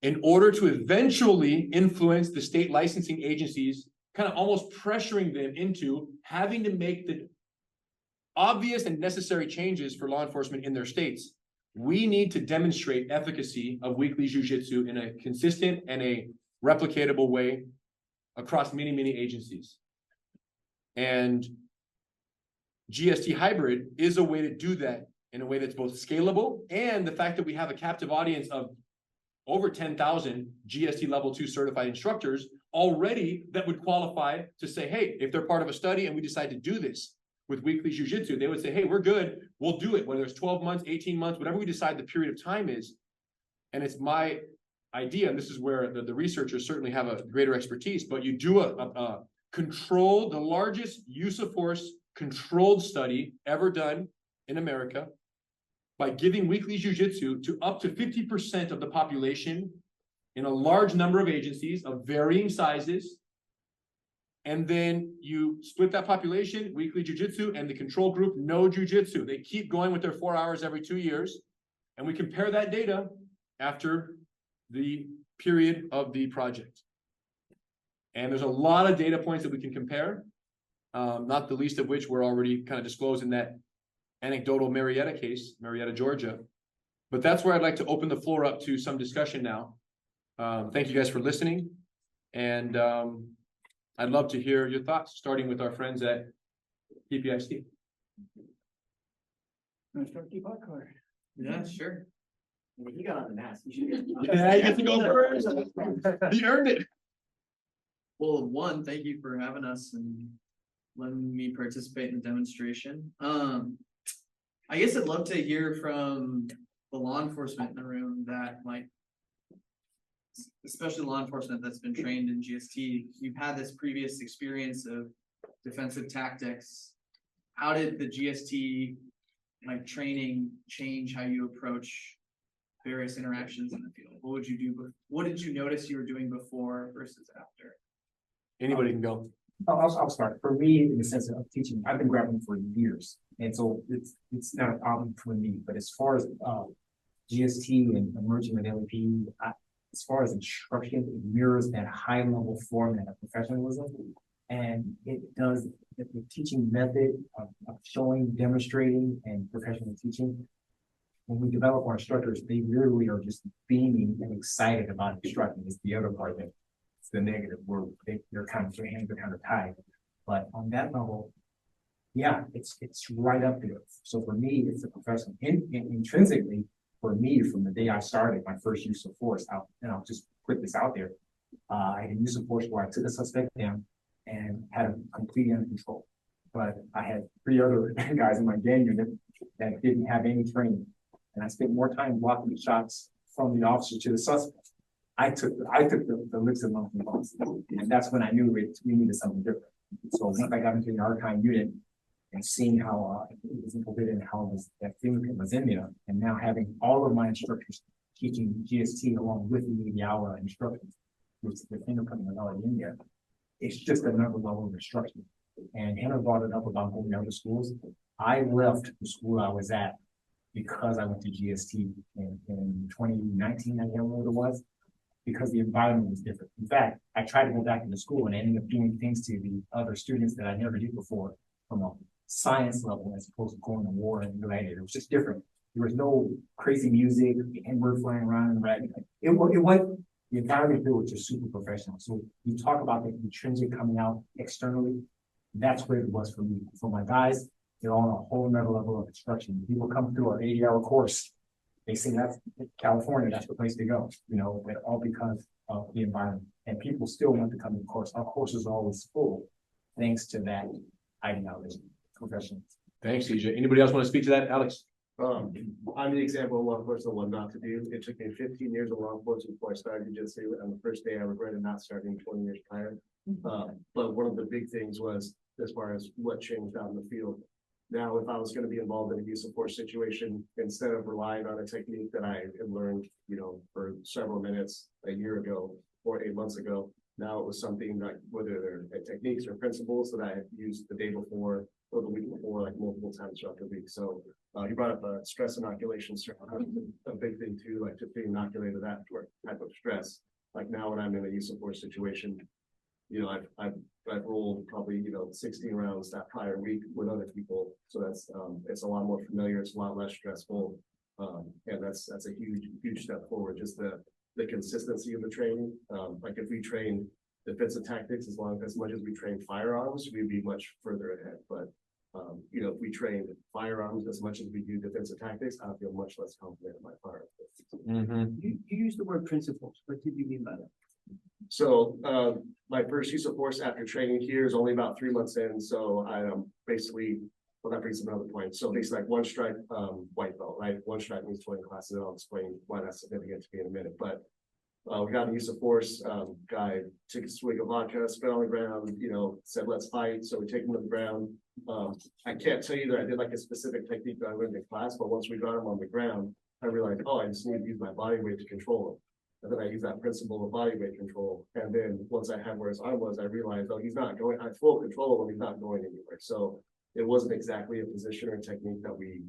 in order to eventually influence the state licensing agencies, kind of almost pressuring them into having to make the obvious and necessary changes for law enforcement in their states, we need to demonstrate efficacy of weekly jiu-jitsu in a consistent and a replicatable way across many, many agencies. And GST hybrid is a way to do that in a way that's both scalable, and the fact that we have a captive audience of over 10,000 GST level 2 certified instructors already that would qualify to say, hey, if they're part of a study and we decide to do this with weekly jiu-jitsu, they would say, hey, we're good, we'll do it, whether it's 12 months, 18 months, whatever we decide the period of time is. And it's my idea, and this is where the researchers certainly have a greater expertise, but you do a controlled, the largest use of force controlled study ever done in America by giving weekly jiu-jitsu to up to 50% of the population in a large number of agencies of varying sizes. And then you split that population, weekly jiu-jitsu, and the control group, no jiu-jitsu. They keep going with their 4 hours every 2 years. And we compare that data after the period of the project. And there's a lot of data points that we can compare, not the least of which we're already kind of disclosed in that anecdotal Marietta case, Marietta, Georgia. But that's where I'd like to open the floor up to some discussion now. Thank you guys for listening. And I'd love to hear your thoughts, starting with our friends at PPIC. Wanna start Deepak or? Yeah, sure. I mean, he got on the mask. You should get. Yeah, you get to go first. You earned it. Well, one, thank you for having us and letting me participate in the demonstration. I guess I'd love to hear from the law enforcement in the room that especially law enforcement that's been trained in GST. You've had this previous experience of defensive tactics. How did the GST training change how you approach various interactions in the field? What would you do? What did you notice you were doing before versus after? Anybody can go. I'll start. For me, in the sense of teaching, I've been grappling for years, and so it's not a problem for me. But as far as GST and emerging with LAP, as far as instruction, it mirrors that high level format of professionalism, and it does the teaching method of showing, demonstrating, and professional teaching. When we develop our instructors, they literally are just beaming and excited about instructing. It's the other part that it's the negative where they're kind of, their hands are kind of tied. But on that level, yeah, it's right up there. So for me, it's a professional. Intrinsically, for me, from the day I started my first use of force, I'll just put this out there. I had a use of force where I took a suspect down and had him completely under control. But I had 3 other guys in my gang unit that didn't have any training. And I spent more time blocking the shots from the officer to the suspect. I took the licks of my boss. And that's when I knew we needed something different. So once I got into the archine unit and seeing how it was implemented and how that fingerprint was in there, and now having all of my instructors teaching GST along with me the hour instructions, which the fingerprint was already in there, it's just another level of instruction. And Hannah brought it up about going to other schools. I left the school I was at because I went to GST in 2019, I can't remember what it was, because the environment was different. In fact, I tried to go back into school and I ended up doing things to the other students that I never did before from a science level as opposed to going to war and related. It was just different. There was no crazy music, the N-word flying around and right. It was the environment here was just super professional. So you talk about the intrinsic coming out externally. That's where it was for me. For my guys, they're on a whole nother level of instruction. People come through our 80-hour course. They say that's California, that's the place to go, but all because of the environment. And people still want to come to the course. Our course is always full, thanks to that ideology, professionals. Thanks, CJ. Anybody else want to speak to that? Alex? I'm the example of law enforcement what not to do. It took me 15 years of law enforcement before I started jiu-jitsu. On the first day, I regretted not starting 20 years prior. But one of the big things was as far as what changed out in the field. Now, if I was going to be involved in a use of force situation, instead of relying on a technique that I had learned, for several minutes a year ago or 8 months ago, now it was something that whether they're techniques or principles that I had used the day before or the week before, like multiple times throughout the week. So you brought up stress inoculation, a big thing too, like just being inoculated to that type of stress. Like now when I'm in a use of force situation, I've rolled probably 16 rounds that prior week with other people, so that's it's a lot more familiar, it's a lot less stressful, and that's a huge step forward. Just the consistency of the training. Like if we train defensive tactics as much as we train firearms, we'd be much further ahead. But if we train firearms as much as we do defensive tactics, I feel much less confident in my firearms. You use the word principles. What did you mean by that? So my first use of force after training here is only about 3 months in. So I basically, well, that brings up another point. So basically like one stripe white belt, right? One stripe means 20 classes, and I'll explain why that's significant to me in a minute. But we got a use of force guy, took a swig of vodka, spit on the ground, said, let's fight. So we take him to the ground. I can't tell you that I did like a specific technique that I learned in class, but once we got him on the ground, I realized, I just need to use my body weight to control him. And then I use that principle of body weight control. And then once I had where his arm was, I realized, he's not going, I have full control of him, he's not going anywhere. So it wasn't exactly a position or technique that we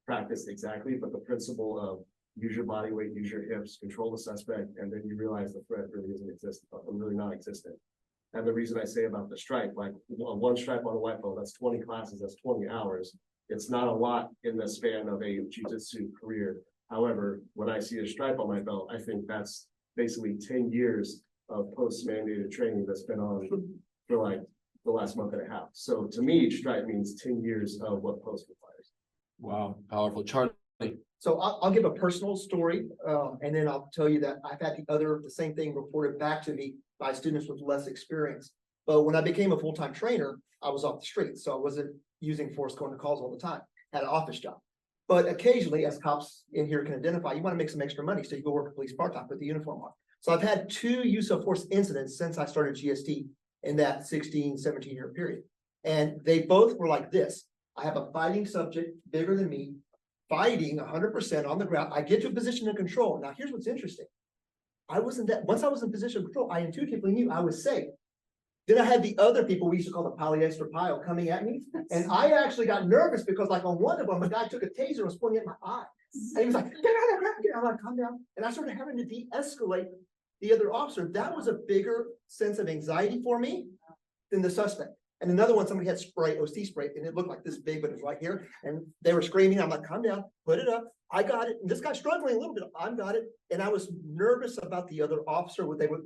practiced exactly, but the principle of use your body weight, use your hips, control the suspect, and then you realize the threat really isn't existent, really non-existent. And the reason I say about the stripe, like one stripe on a white belt, that's 20 classes, that's 20 hours. It's not a lot in the span of a jiu-jitsu career. However, when I see a stripe on my belt, I think that's basically 10 years of post-mandated training that's been on for like the last month and a half. So to me, stripe means 10 years of what post requires. Wow, powerful. Charlie. So I'll give a personal story, and then I'll tell you that I've had the same thing reported back to me by students with less experience. But when I became a full-time trainer, I was off the street, so I wasn't using force going to calls all the time, had an office job. But occasionally, as cops in here can identify, you want to make some extra money, so you go work a police part-time, put the uniform on. So I've had 2 use of force incidents since I started GST in that 16, 17-year period. And they both were like this. I have a fighting subject bigger than me, fighting 100% on the ground. I get to a position of control. Now, here's what's interesting. Once I was in position of control, I intuitively knew I was safe. Then I had the other people we used to call the polyester pile coming at me. And I actually got nervous because like on one of them, a guy took a taser and was pointing at my eye. And he was like, get out of there. I'm like, calm down. And I started having to de-escalate the other officer. That was a bigger sense of anxiety for me than the suspect. And another one, somebody had spray, OC spray, and it looked like this big, but it was right here. And they were screaming. I'm like, calm down, put it up. I got it. And this guy's struggling a little bit. I got it. And I was nervous about the other officer. What they would,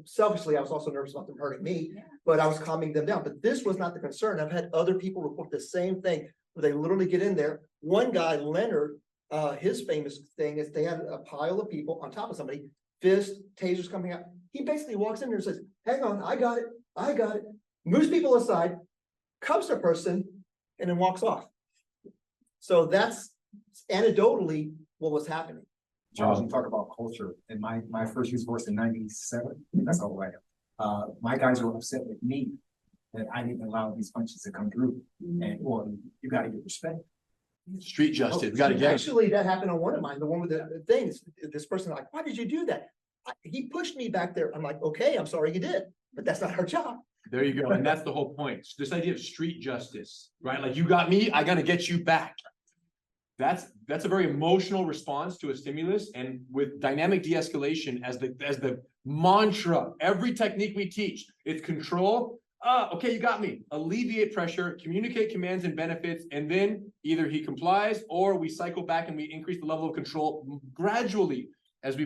selfishly, I was also nervous about them hurting me, but I was calming them down. But this was not the concern. I've had other people report the same thing where they literally get in there. One guy, Leonard, his famous thing is they had a pile of people on top of somebody, fist, tasers coming out. He basically walks in there and says, hang on, I got it. I got it. Moves people aside, cuffs a person, and then walks off. So that's anecdotally what was happening. Charles, you talk about culture, and my first use force in '97. That's all right. My guys were upset with me that I didn't allow these punches to come through, and well, you got to get respect. Street justice. We got to get. Actually, that happened on one of mine. The one with the things. This person like, why did you do that? He pushed me back there. I'm like, okay, I'm sorry you did, but that's not our job. There you go. And that's the whole point. This idea of street justice, right? Like you got me, I got to get you back. That's a very emotional response to a stimulus. And with dynamic de-escalation as the mantra, every technique we teach, it's control. Okay, you got me. Alleviate pressure, communicate commands and benefits, and then either he complies or we cycle back and we increase the level of control gradually as we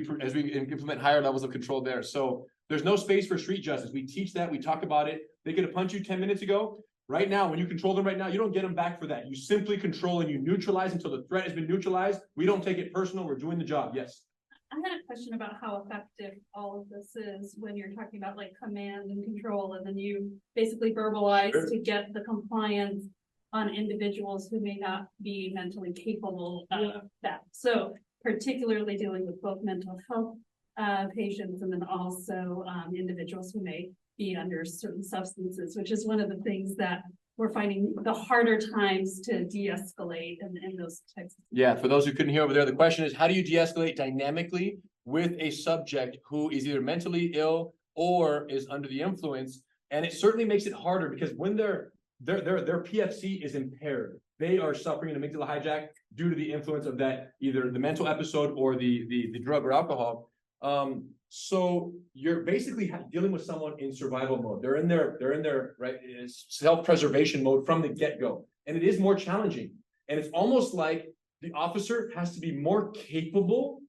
implement higher levels of control there. So there's no space for street justice. We teach that, we talk about it. They could have punched you 10 minutes ago. Right now, when you control them right now, you don't get them back for that. You simply control and you neutralize until the threat has been neutralized. We don't take it personal. We're doing the job. Yes. I had a question about how effective all of this is when you're talking about like command and control, and then you basically verbalize to get the compliance on individuals who may not be mentally capable of that. So particularly dealing with both mental health patients and then also individuals who may be under certain substances, which is one of the things that we're finding the harder times to de-escalate in those types of. Yeah, for those who couldn't hear over there, the question is, how do you de-escalate dynamically with a subject who is either mentally ill or is under the influence? And it certainly makes it harder because when their PFC is impaired, they are suffering an amygdala hijack due to the influence of that, either the mental episode or the drug or alcohol. So you're basically dealing with someone in survival mode. They're in their right self-preservation mode from the get-go. And it is more challenging. And it's almost like the officer has to be more capable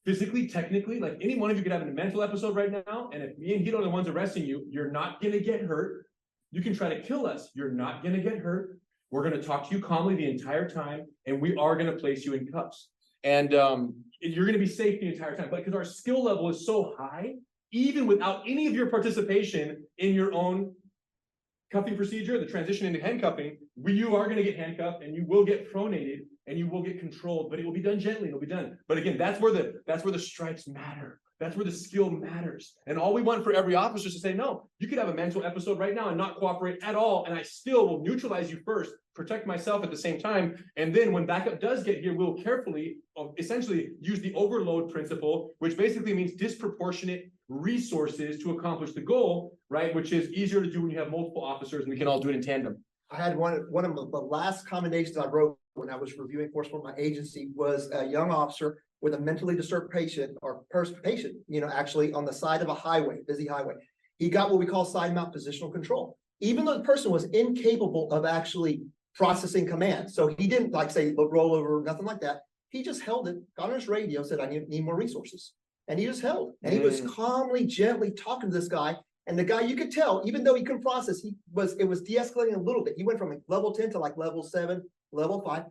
physically, technically. Like any one of you could have a mental episode right now. And if me and Guido are the ones arresting you, you're not going to get hurt. You can try to kill us. You're not going to get hurt. We're going to talk to you calmly the entire time. And we are going to place you in cuffs. And you're going to be safe the entire time. But because our skill level is so high, even without any of your participation in your own cuffing procedure, the transition into handcuffing, you are going to get handcuffed and you will get pronated and you will get controlled, but it will be done gently. It'll be done. But again, that's where the stripes matter. That's where the skill matters. And all we want for every officer is to say, no, you could have a mental episode right now and not cooperate at all. And I still will neutralize you first, protect myself at the same time. And then when backup does get here, we'll carefully, essentially use the overload principle, which basically means disproportionate resources to accomplish the goal, right? Which is easier to do when you have multiple officers and we can all do it in tandem. I had one of the last commendations I wrote when I was reviewing force for my agency was a young officer with a mentally disturbed patient or patient, actually on the side of a highway, busy highway. He got what we call side mount positional control, even though the person was incapable of actually processing commands. So he didn't like say roll over, nothing like that. He just held it, got on his radio, said, I need more resources. And he just held. And he was calmly, gently talking to this guy. And the guy, you could tell, even though he couldn't process, it was de-escalating a little bit. He went from like level 10 to like level 7, level 5.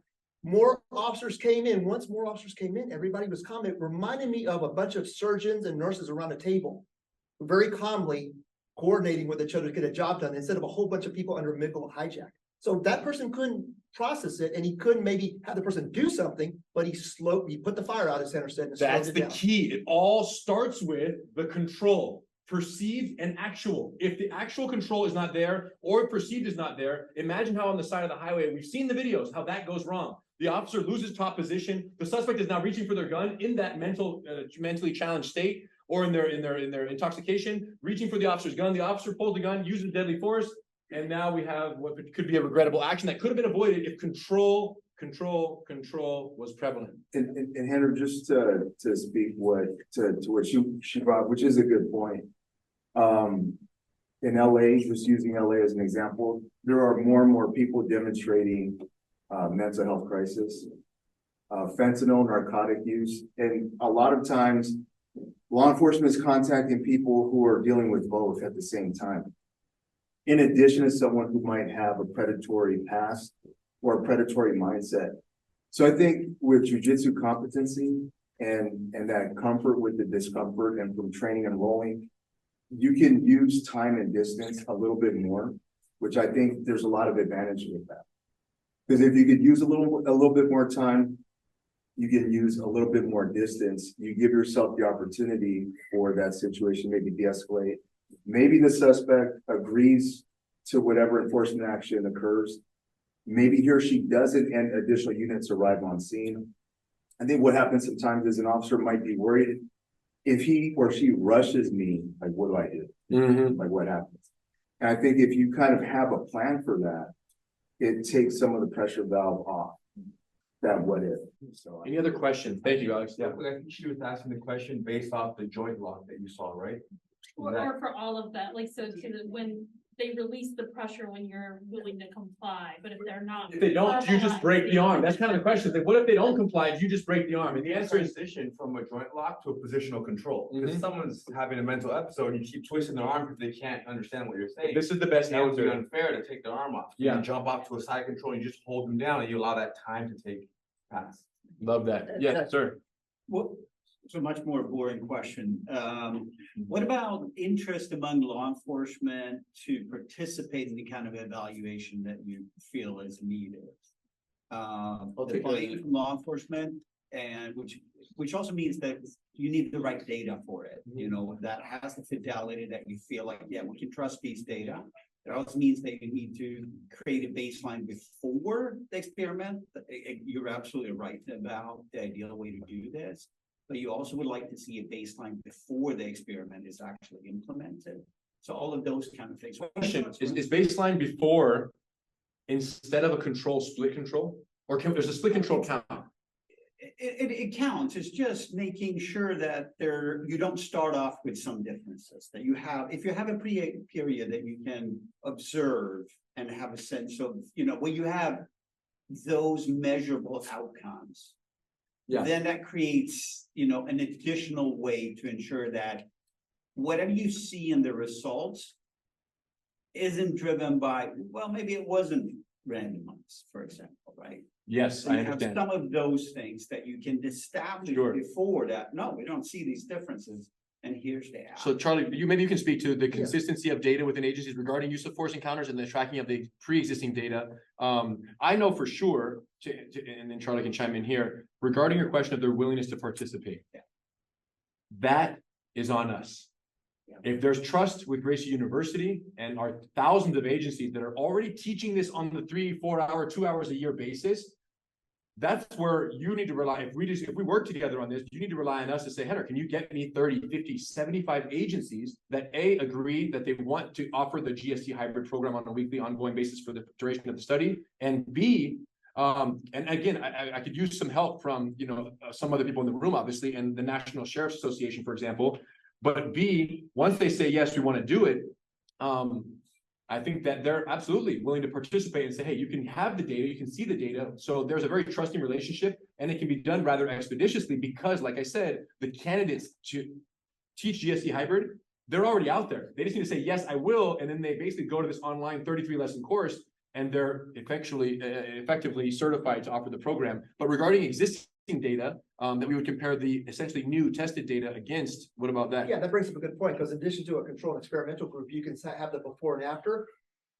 More officers came in. Once more officers came in, everybody was calm. It reminded me of a bunch of surgeons and nurses around a table, very calmly coordinating with each other to get a job done instead of a whole bunch of people under a middle hijack. So that person couldn't process it, and he couldn't maybe have the person do something, but he put the fire out, as Senator said, and That's slowed the it down. key. It all starts with the control, perceived and actual. If the actual control is not there or perceived is not there, imagine how on the side of the highway, we've seen the videos, how that goes wrong. The officer loses top position. The suspect is now reaching for their gun in that mentally challenged state, or in their intoxication, reaching for the officer's gun. The officer pulls the gun, uses deadly force, and now we have what could be a regrettable action that could have been avoided if control was prevalent. And Henry, just to speak to what she brought, which is a good point. In LA, just using LA as an example, there are more and more people demonstrating mental health crisis, fentanyl, narcotic use, and a lot of times law enforcement is contacting people who are dealing with both at the same time. In addition to someone who might have a predatory past or a predatory mindset. So I think with jiu-jitsu competency and that comfort with the discomfort and from training and rolling, you can use time and distance a little bit more, which I think there's a lot of advantage with that. Because if you could use a little bit more time, you can use a little bit more distance. You give yourself the opportunity for that situation, maybe de-escalate. Maybe the suspect agrees to whatever enforcement action occurs. Maybe he or she doesn't, and additional units arrive on scene. I think what happens sometimes is an officer might be worried if he or she rushes me, like, what do I do? Like, what happens? And I think if you kind of have a plan for that, it takes some of the pressure valve off. That what if. So any other questions? Thank you, Alex. Yeah. I think she was asking the question based off the joint lock that you saw, right? Or for all of that, like, so to when they release the pressure when you're willing to comply, but if they're not. If they don't, you just break the arm. That's kind of the question. Like, what if they don't comply? Do you just break the arm? And the answer is transition from a joint lock to a positional control. If someone's having a mental episode, you keep twisting their arm because they can't understand what you're saying. This is the best That would be answer. unfair to take their arm off. Yeah. You jump off to a side control, you just hold them down and you allow that time to take pass. Love that. Yeah, sir. Well, it's a much more boring question. What about interest among law enforcement to participate in the kind of evaluation that you feel is needed? The buy-in from law enforcement, and which also means that you need the right data for it. You know, that has the fidelity that you feel like, yeah, we can trust these data. It also means that you need to create a baseline before the experiment. You're absolutely right about the ideal way to do this, but you also would like to see a baseline before the experiment is actually implemented. So all of those kind of things. Question is baseline before instead of a control split control, or there's a split control count? It counts. It's just making sure that you don't start off with some differences that you have. If you have a period that you can observe and have a sense of, you know, when you have those measurable outcomes, then that creates, you know, an additional way to ensure that whatever you see in the results isn't driven by, well, maybe it wasn't randomized, for example, right? Yes, So I you have understand. some of those things that you can establish before that. No, we don't see these differences, and here's the So Charlie, maybe you can speak to the consistency of data within agencies regarding use of force encounters and the tracking of the pre-existing data. I know for sure, and then Charlie can chime in here, regarding your question of their willingness to participate. That is on us. If there's trust with Gracie University and our thousands of agencies that are already teaching this on the 3-4 hour, 2 hours a year basis, that's where you need to rely. If we work together on this, you need to rely on us to say, Heather, can you get me 30, 50, 75 agencies that agree that they want to offer the GST hybrid program on a weekly ongoing basis for the duration of the study, and B, and again, I could use some help from, you know, some other people in the room, obviously, and the National Sheriff's Association, for example. But B, once they say, yes, we want to do it, I think that they're absolutely willing to participate and say, hey, you can have the data, you can see the data. So there's a very trusting relationship, and it can be done rather expeditiously because, like I said, the candidates to teach GST hybrid, they're already out there. They just need to say, yes, I will. And then they basically go to this online 33 lesson course and they're effectively certified to offer the program. But regarding existing data, that we would compare the essentially new tested data against, what about that? Yeah, that brings up a good point, because in addition to a control and experimental group, you can have the before and after.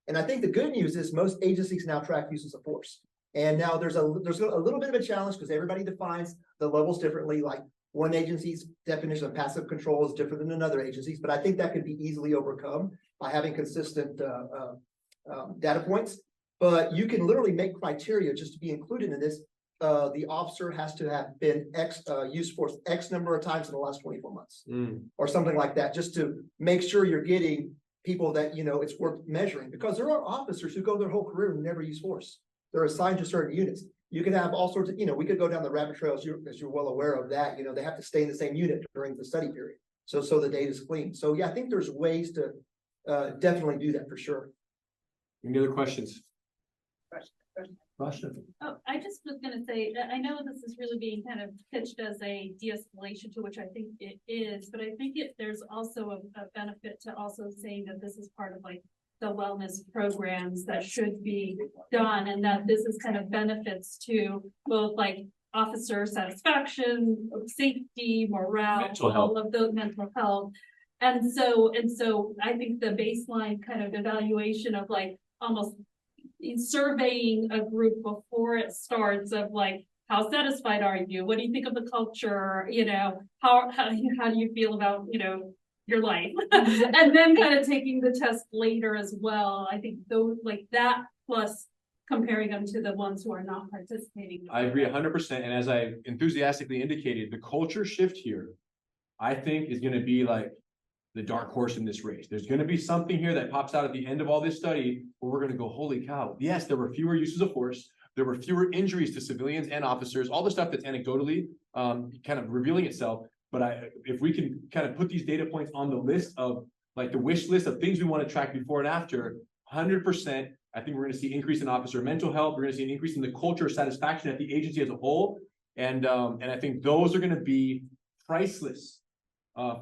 And I think the good news is most agencies now track uses of force. And now there's a little bit of a challenge because everybody defines the levels differently. Like one agency's definition of passive control is different than another agency's, but I think that could be easily overcome by having consistent data points. But you can literally make criteria just to be included in this. The officer has to have been used force X number of times in the last 24 months or something like that, just to make sure you're getting people that, you know, it's worth measuring, because there are officers who go their whole career and never use force. They're assigned to certain units. You can have all sorts of, you know, we could go down the rabbit trails, as you're well aware of that, you know, they have to stay in the same unit during the study period. So the data is clean. So yeah, I think there's ways to definitely do that for sure. Any other questions? Oh, I just was gonna say, I know this is really being kind of pitched as a de-escalation, to which I think it is, but I think there's also a benefit to also saying that this is part of like the wellness programs that should be done, and that this is kind of benefits to both like officer satisfaction, safety, morale, all of those, mental health. And so I think the baseline kind of evaluation of like almost surveying a group before it starts of like, how satisfied are you? What do you think of the culture? You know, how do you feel about, you know, your life? And then kind of taking the test later as well. I think those like that, plus comparing them to the ones who are not participating. I agree 100%. And as I enthusiastically indicated, the culture shift here, I think, is going to be like the dark horse in this race. There's going to be something here that pops out at the end of all this study where we're going to go, holy cow. Yes, there were fewer uses of force. There were fewer injuries to civilians and officers, all the stuff that's anecdotally kind of revealing itself. But if we can kind of put these data points on the list of like the wish list of things we want to track before and after, 100%, I think we're going to see increase in officer mental health. We're going to see an increase in the culture of satisfaction at the agency as a whole. And I think those are going to be priceless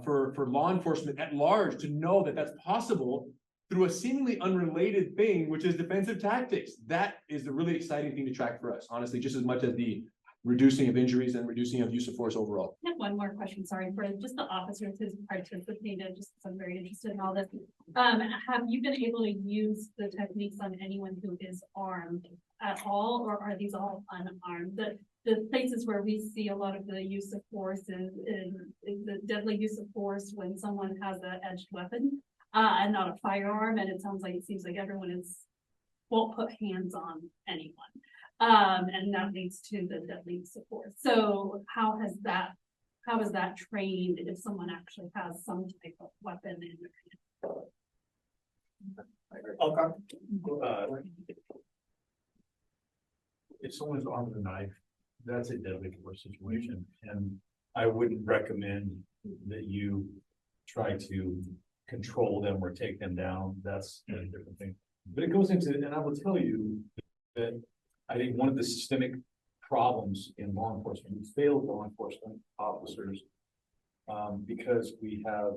for law enforcement at large to know that that's possible through a seemingly unrelated thing, which is defensive tactics. That is the really exciting thing to track for us, honestly, just as much as the reducing of injuries and reducing of use of force overall. I have one more question, sorry, for just the officers who's participated, just because I'm very interested in all this. Have you been able to use the techniques on anyone who is armed at all, or are these all unarmed? The places where we see a lot of the use of force is the deadly use of force when someone has an edged weapon and not a firearm, and it seems like everyone won't put hands on anyone. And that leads to the deadly use of force. So how is that trained if someone actually has some type of weapon in their hand? If someone's armed with a knife, that's a deadly force situation, and I wouldn't recommend that you try to control them or take them down. That's a different thing. But it goes into, and I will tell you that I think one of the systemic problems in law enforcement, we failed law enforcement officers because we have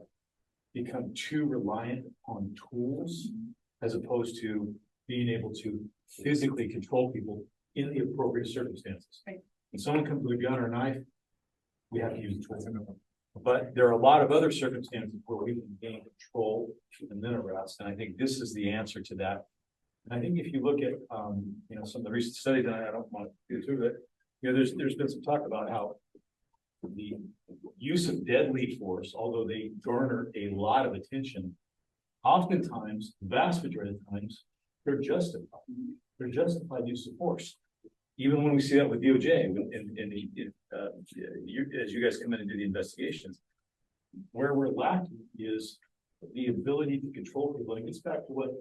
become too reliant on tools as opposed to being able to physically control people in the appropriate circumstances. Right. When someone comes with a gun or a knife, we have to use tools. But there are a lot of other circumstances where we can gain control and then arrest. And I think this is the answer to that. And I think if you look at some of the recent studies, and I don't want to go through it, there's been some talk about how the use of deadly force, although they garner a lot of attention, oftentimes, the vast majority of times, they're justified. They're justified use of force. Even when we see that with DOJ, as you guys come in and do the investigations, where we're lacking is the ability to control people. And it gets back to what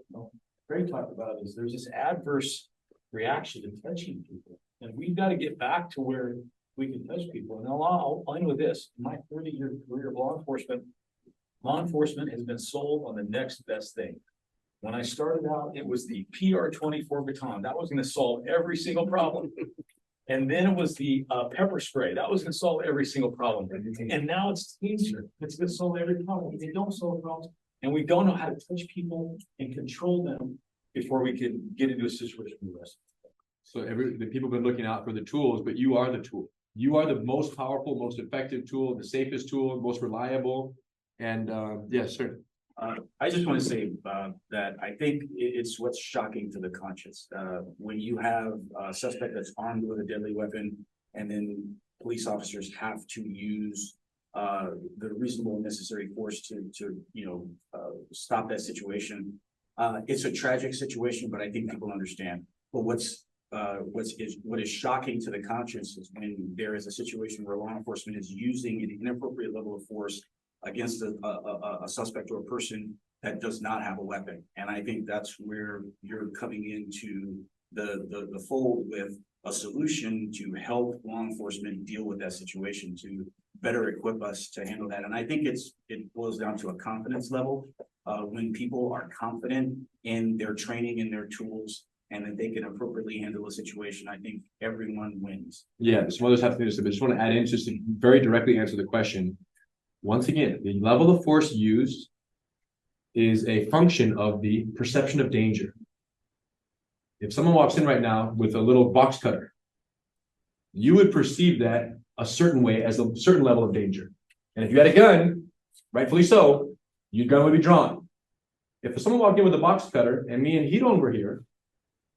Craig talked about, is there's this adverse reaction to touching people. And we've got to get back to where we can touch people. And I'll end with this. In my 30-year career of law enforcement has been sold on the next best thing. When I started out, it was the PR-24 baton. That was going to solve every single problem. And then it was the pepper spray. That was going to solve every single problem. And now it's taser. It's going to solve every problem. They don't solve problems. And we don't know how to touch people and control them before we can get into a situation with the rest. So the people have been looking out for the tools, but you are the tool. You are the most powerful, most effective tool, the safest tool, most reliable. And yes, sir. I just want to say that I think it's what's shocking to the conscience. When you have a suspect that's armed with a deadly weapon, and then police officers have to use the reasonable and necessary force to stop that situation. It's a tragic situation, but I think people understand. But what is shocking to the conscience is when there is a situation where law enforcement is using an inappropriate level of force against a suspect or a person that does not have a weapon. And I think that's where you're coming into the fold with a solution to help law enforcement deal with that situation, to better equip us to handle that. And I think it boils down to a confidence level. When people are confident in their training and their tools, and that they can appropriately handle a situation, I think everyone wins. Yeah, some others have to do this, but I just want to add in just to very directly answer the question. Once again, the level of force used is a function of the perception of danger. If someone walks in right now with a little box cutter, you would perceive that a certain way as a certain level of danger. And if you had a gun, rightfully so, your gun would be drawn. If someone walked in with a box cutter and me and Hidon were here,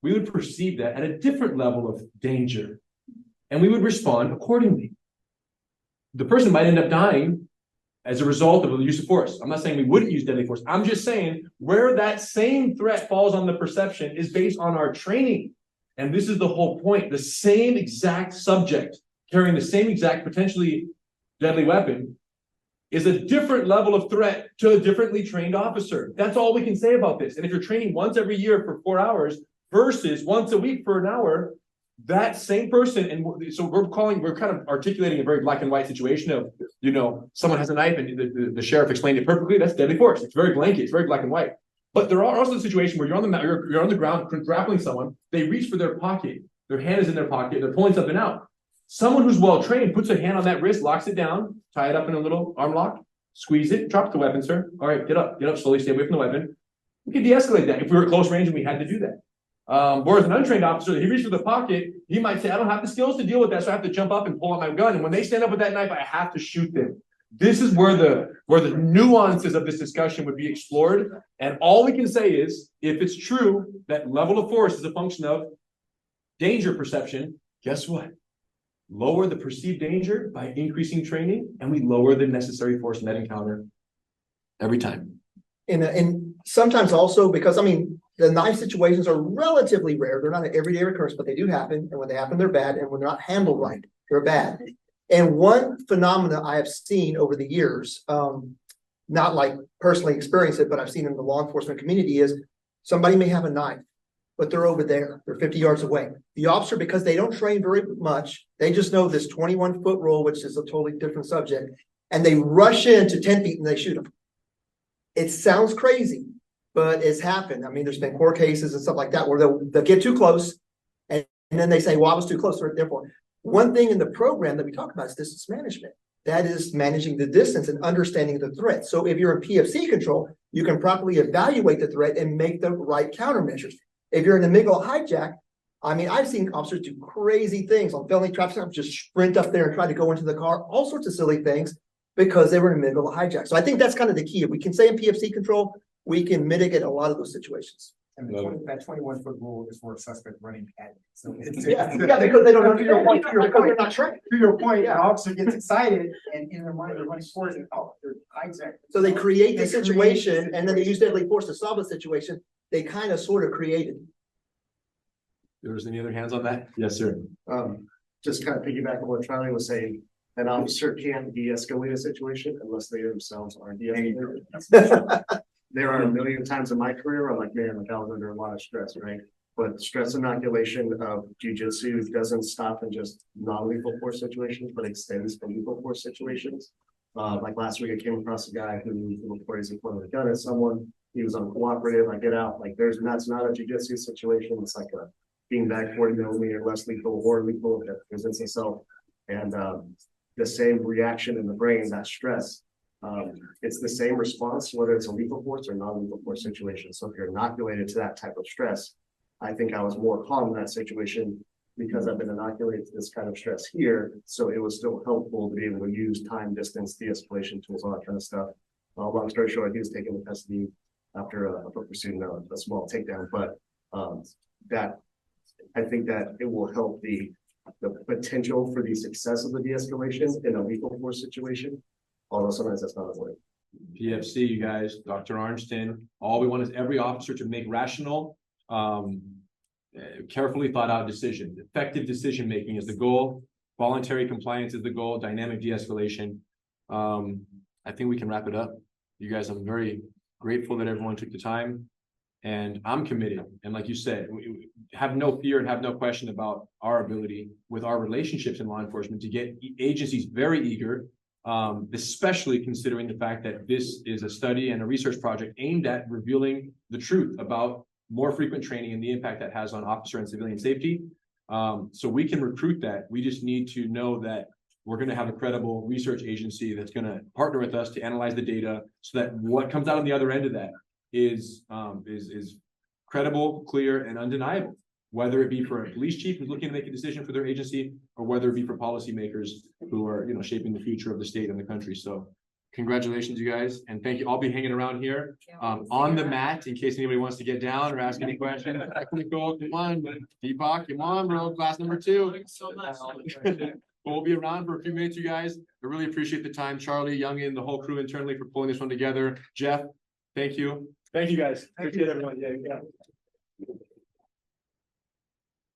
we would perceive that at a different level of danger, and we would respond accordingly. The person might end up dying as a result of the use of force. I'm not saying we wouldn't use deadly force. I'm just saying where that same threat falls on the perception is based on our training. And this is the whole point. The same exact subject carrying the same exact potentially deadly weapon is a different level of threat to a differently trained officer. That's all we can say about this. And if you're training once every year for 4 hours versus once a week for an hour, that same person, and so we're kind of articulating a very black and white situation of, someone has a knife and the sheriff explained it perfectly. That's deadly force. It's very blanket. It's very black and white. But there are also situations where you're on the ground grappling someone. They reach for their pocket. Their hand is in their pocket. They're pulling something out. Someone who's well trained puts a hand on that wrist, locks it down, tie it up in a little arm lock, squeeze it, drop the weapon, sir. All right, get up, slowly, stay away from the weapon. We can de-escalate that if we were at close range and we had to do that. Whereas an untrained officer, he reaches for the pocket, he might say, I don't have the skills to deal with that, so I have to jump up and pull out my gun. And when they stand up with that knife, I have to shoot them. This is where the nuances of this discussion would be explored. And all we can say is, if it's true that level of force is a function of danger perception, guess what? Lower the perceived danger by increasing training, and we lower the necessary force in that encounter every time. And sometimes also because, the knife situations are relatively rare. They're not an everyday occurrence, but they do happen. And when they happen, they're bad. And when they're not handled right, they're bad. And one phenomena I have seen over the years, not like personally experienced it, but I've seen in the law enforcement community is somebody may have a knife, but they're over there. They're 50 yards away. The officer, because they don't train very much, they just know this 21-foot rule, which is a totally different subject. And they rush into 10 feet and they shoot them. It sounds crazy, but it's happened. There's been court cases and stuff like that where they'll get too close and then they say, well, I was too close. Therefore, one thing in the program that we talk about is distance management. That is managing the distance and understanding the threat. So if you're in PFC control, you can properly evaluate the threat and make the right countermeasures. If you're in the middle of hijack, I've seen officers do crazy things on felony traffic stops, just sprint up there and try to go into the car, all sorts of silly things because they were in the middle of a hijack. So I think that's kind of the key. If we can say in PFC control, we can mitigate a lot of those situations. And that 21-foot rule is for a suspect running at you. So yeah, because they don't know your point. Because they're not trained. To your point, an officer gets excited and in their mind they're running towards it. Oh, they're hijacked. So they create the situation and then they use deadly force to solve the situation. They kind of sort of created. There's any other hands on that? Yes, sir. Just kind of piggyback on what Charlie was saying. An officer can't de-escalate a situation unless they themselves are de-escalated. There are a million times in my career where I'm like, man, I was under a lot of stress, right? But stress inoculation of jiu-jitsu doesn't stop in just non-lethal force situations, but extends to lethal force situations. Like last week, I came across a guy who reported he pointed a gun at someone. He was uncooperative. I get out, like that's not a jiu-jitsu situation. It's like a beanbag 40 millimeter, less lethal or lethal that presents itself. And the same reaction in the brain, that stress, It's the same response, whether it's a lethal force or non-lethal force situation. So if you're inoculated to that type of stress, I think I was more calm in that situation because I've been inoculated to this kind of stress here. So it was still helpful to be able to use time, distance, de-escalation tools, all that kind of stuff. Long story short, he was taken into custody after pursuing a small takedown, but that I think that it will help the potential for the success of the de-escalation in a lethal force situation, although sometimes that's not avoidable. PFC, you guys, Dr. Arnston, all we want is every officer to make rational, carefully thought out decisions. Effective decision making is the goal. Voluntary compliance is the goal. Dynamic de-escalation. I think we can wrap it up. You guys, I'm very grateful that everyone took the time, and I'm committed. And like you said, we have no fear and have no question about our ability with our relationships in law enforcement to get agencies very eager, especially considering the fact that this is a study and a research project aimed at revealing the truth about more frequent training and the impact that has on officer and civilian safety. So we can recruit that. We just need to know that we're going to have a credible research agency that's going to partner with us to analyze the data so that what comes out on the other end of that is credible, clear, and undeniable, whether it be for a police chief who's looking to make a decision for their agency or whether it be for policymakers who are, shaping the future of the state and the country. So congratulations, you guys. And thank you. I'll be hanging around here on the mat in case anybody wants to get down or ask any questions. Technical, come on, Deepak, come on, bro. Class number 2. We'll be around for a few minutes, you guys. I really appreciate the time. Charlie, Youngin, the whole crew internally for pulling this one together. Jeff, thank you. Thank you, guys. Appreciate everyone. Yeah.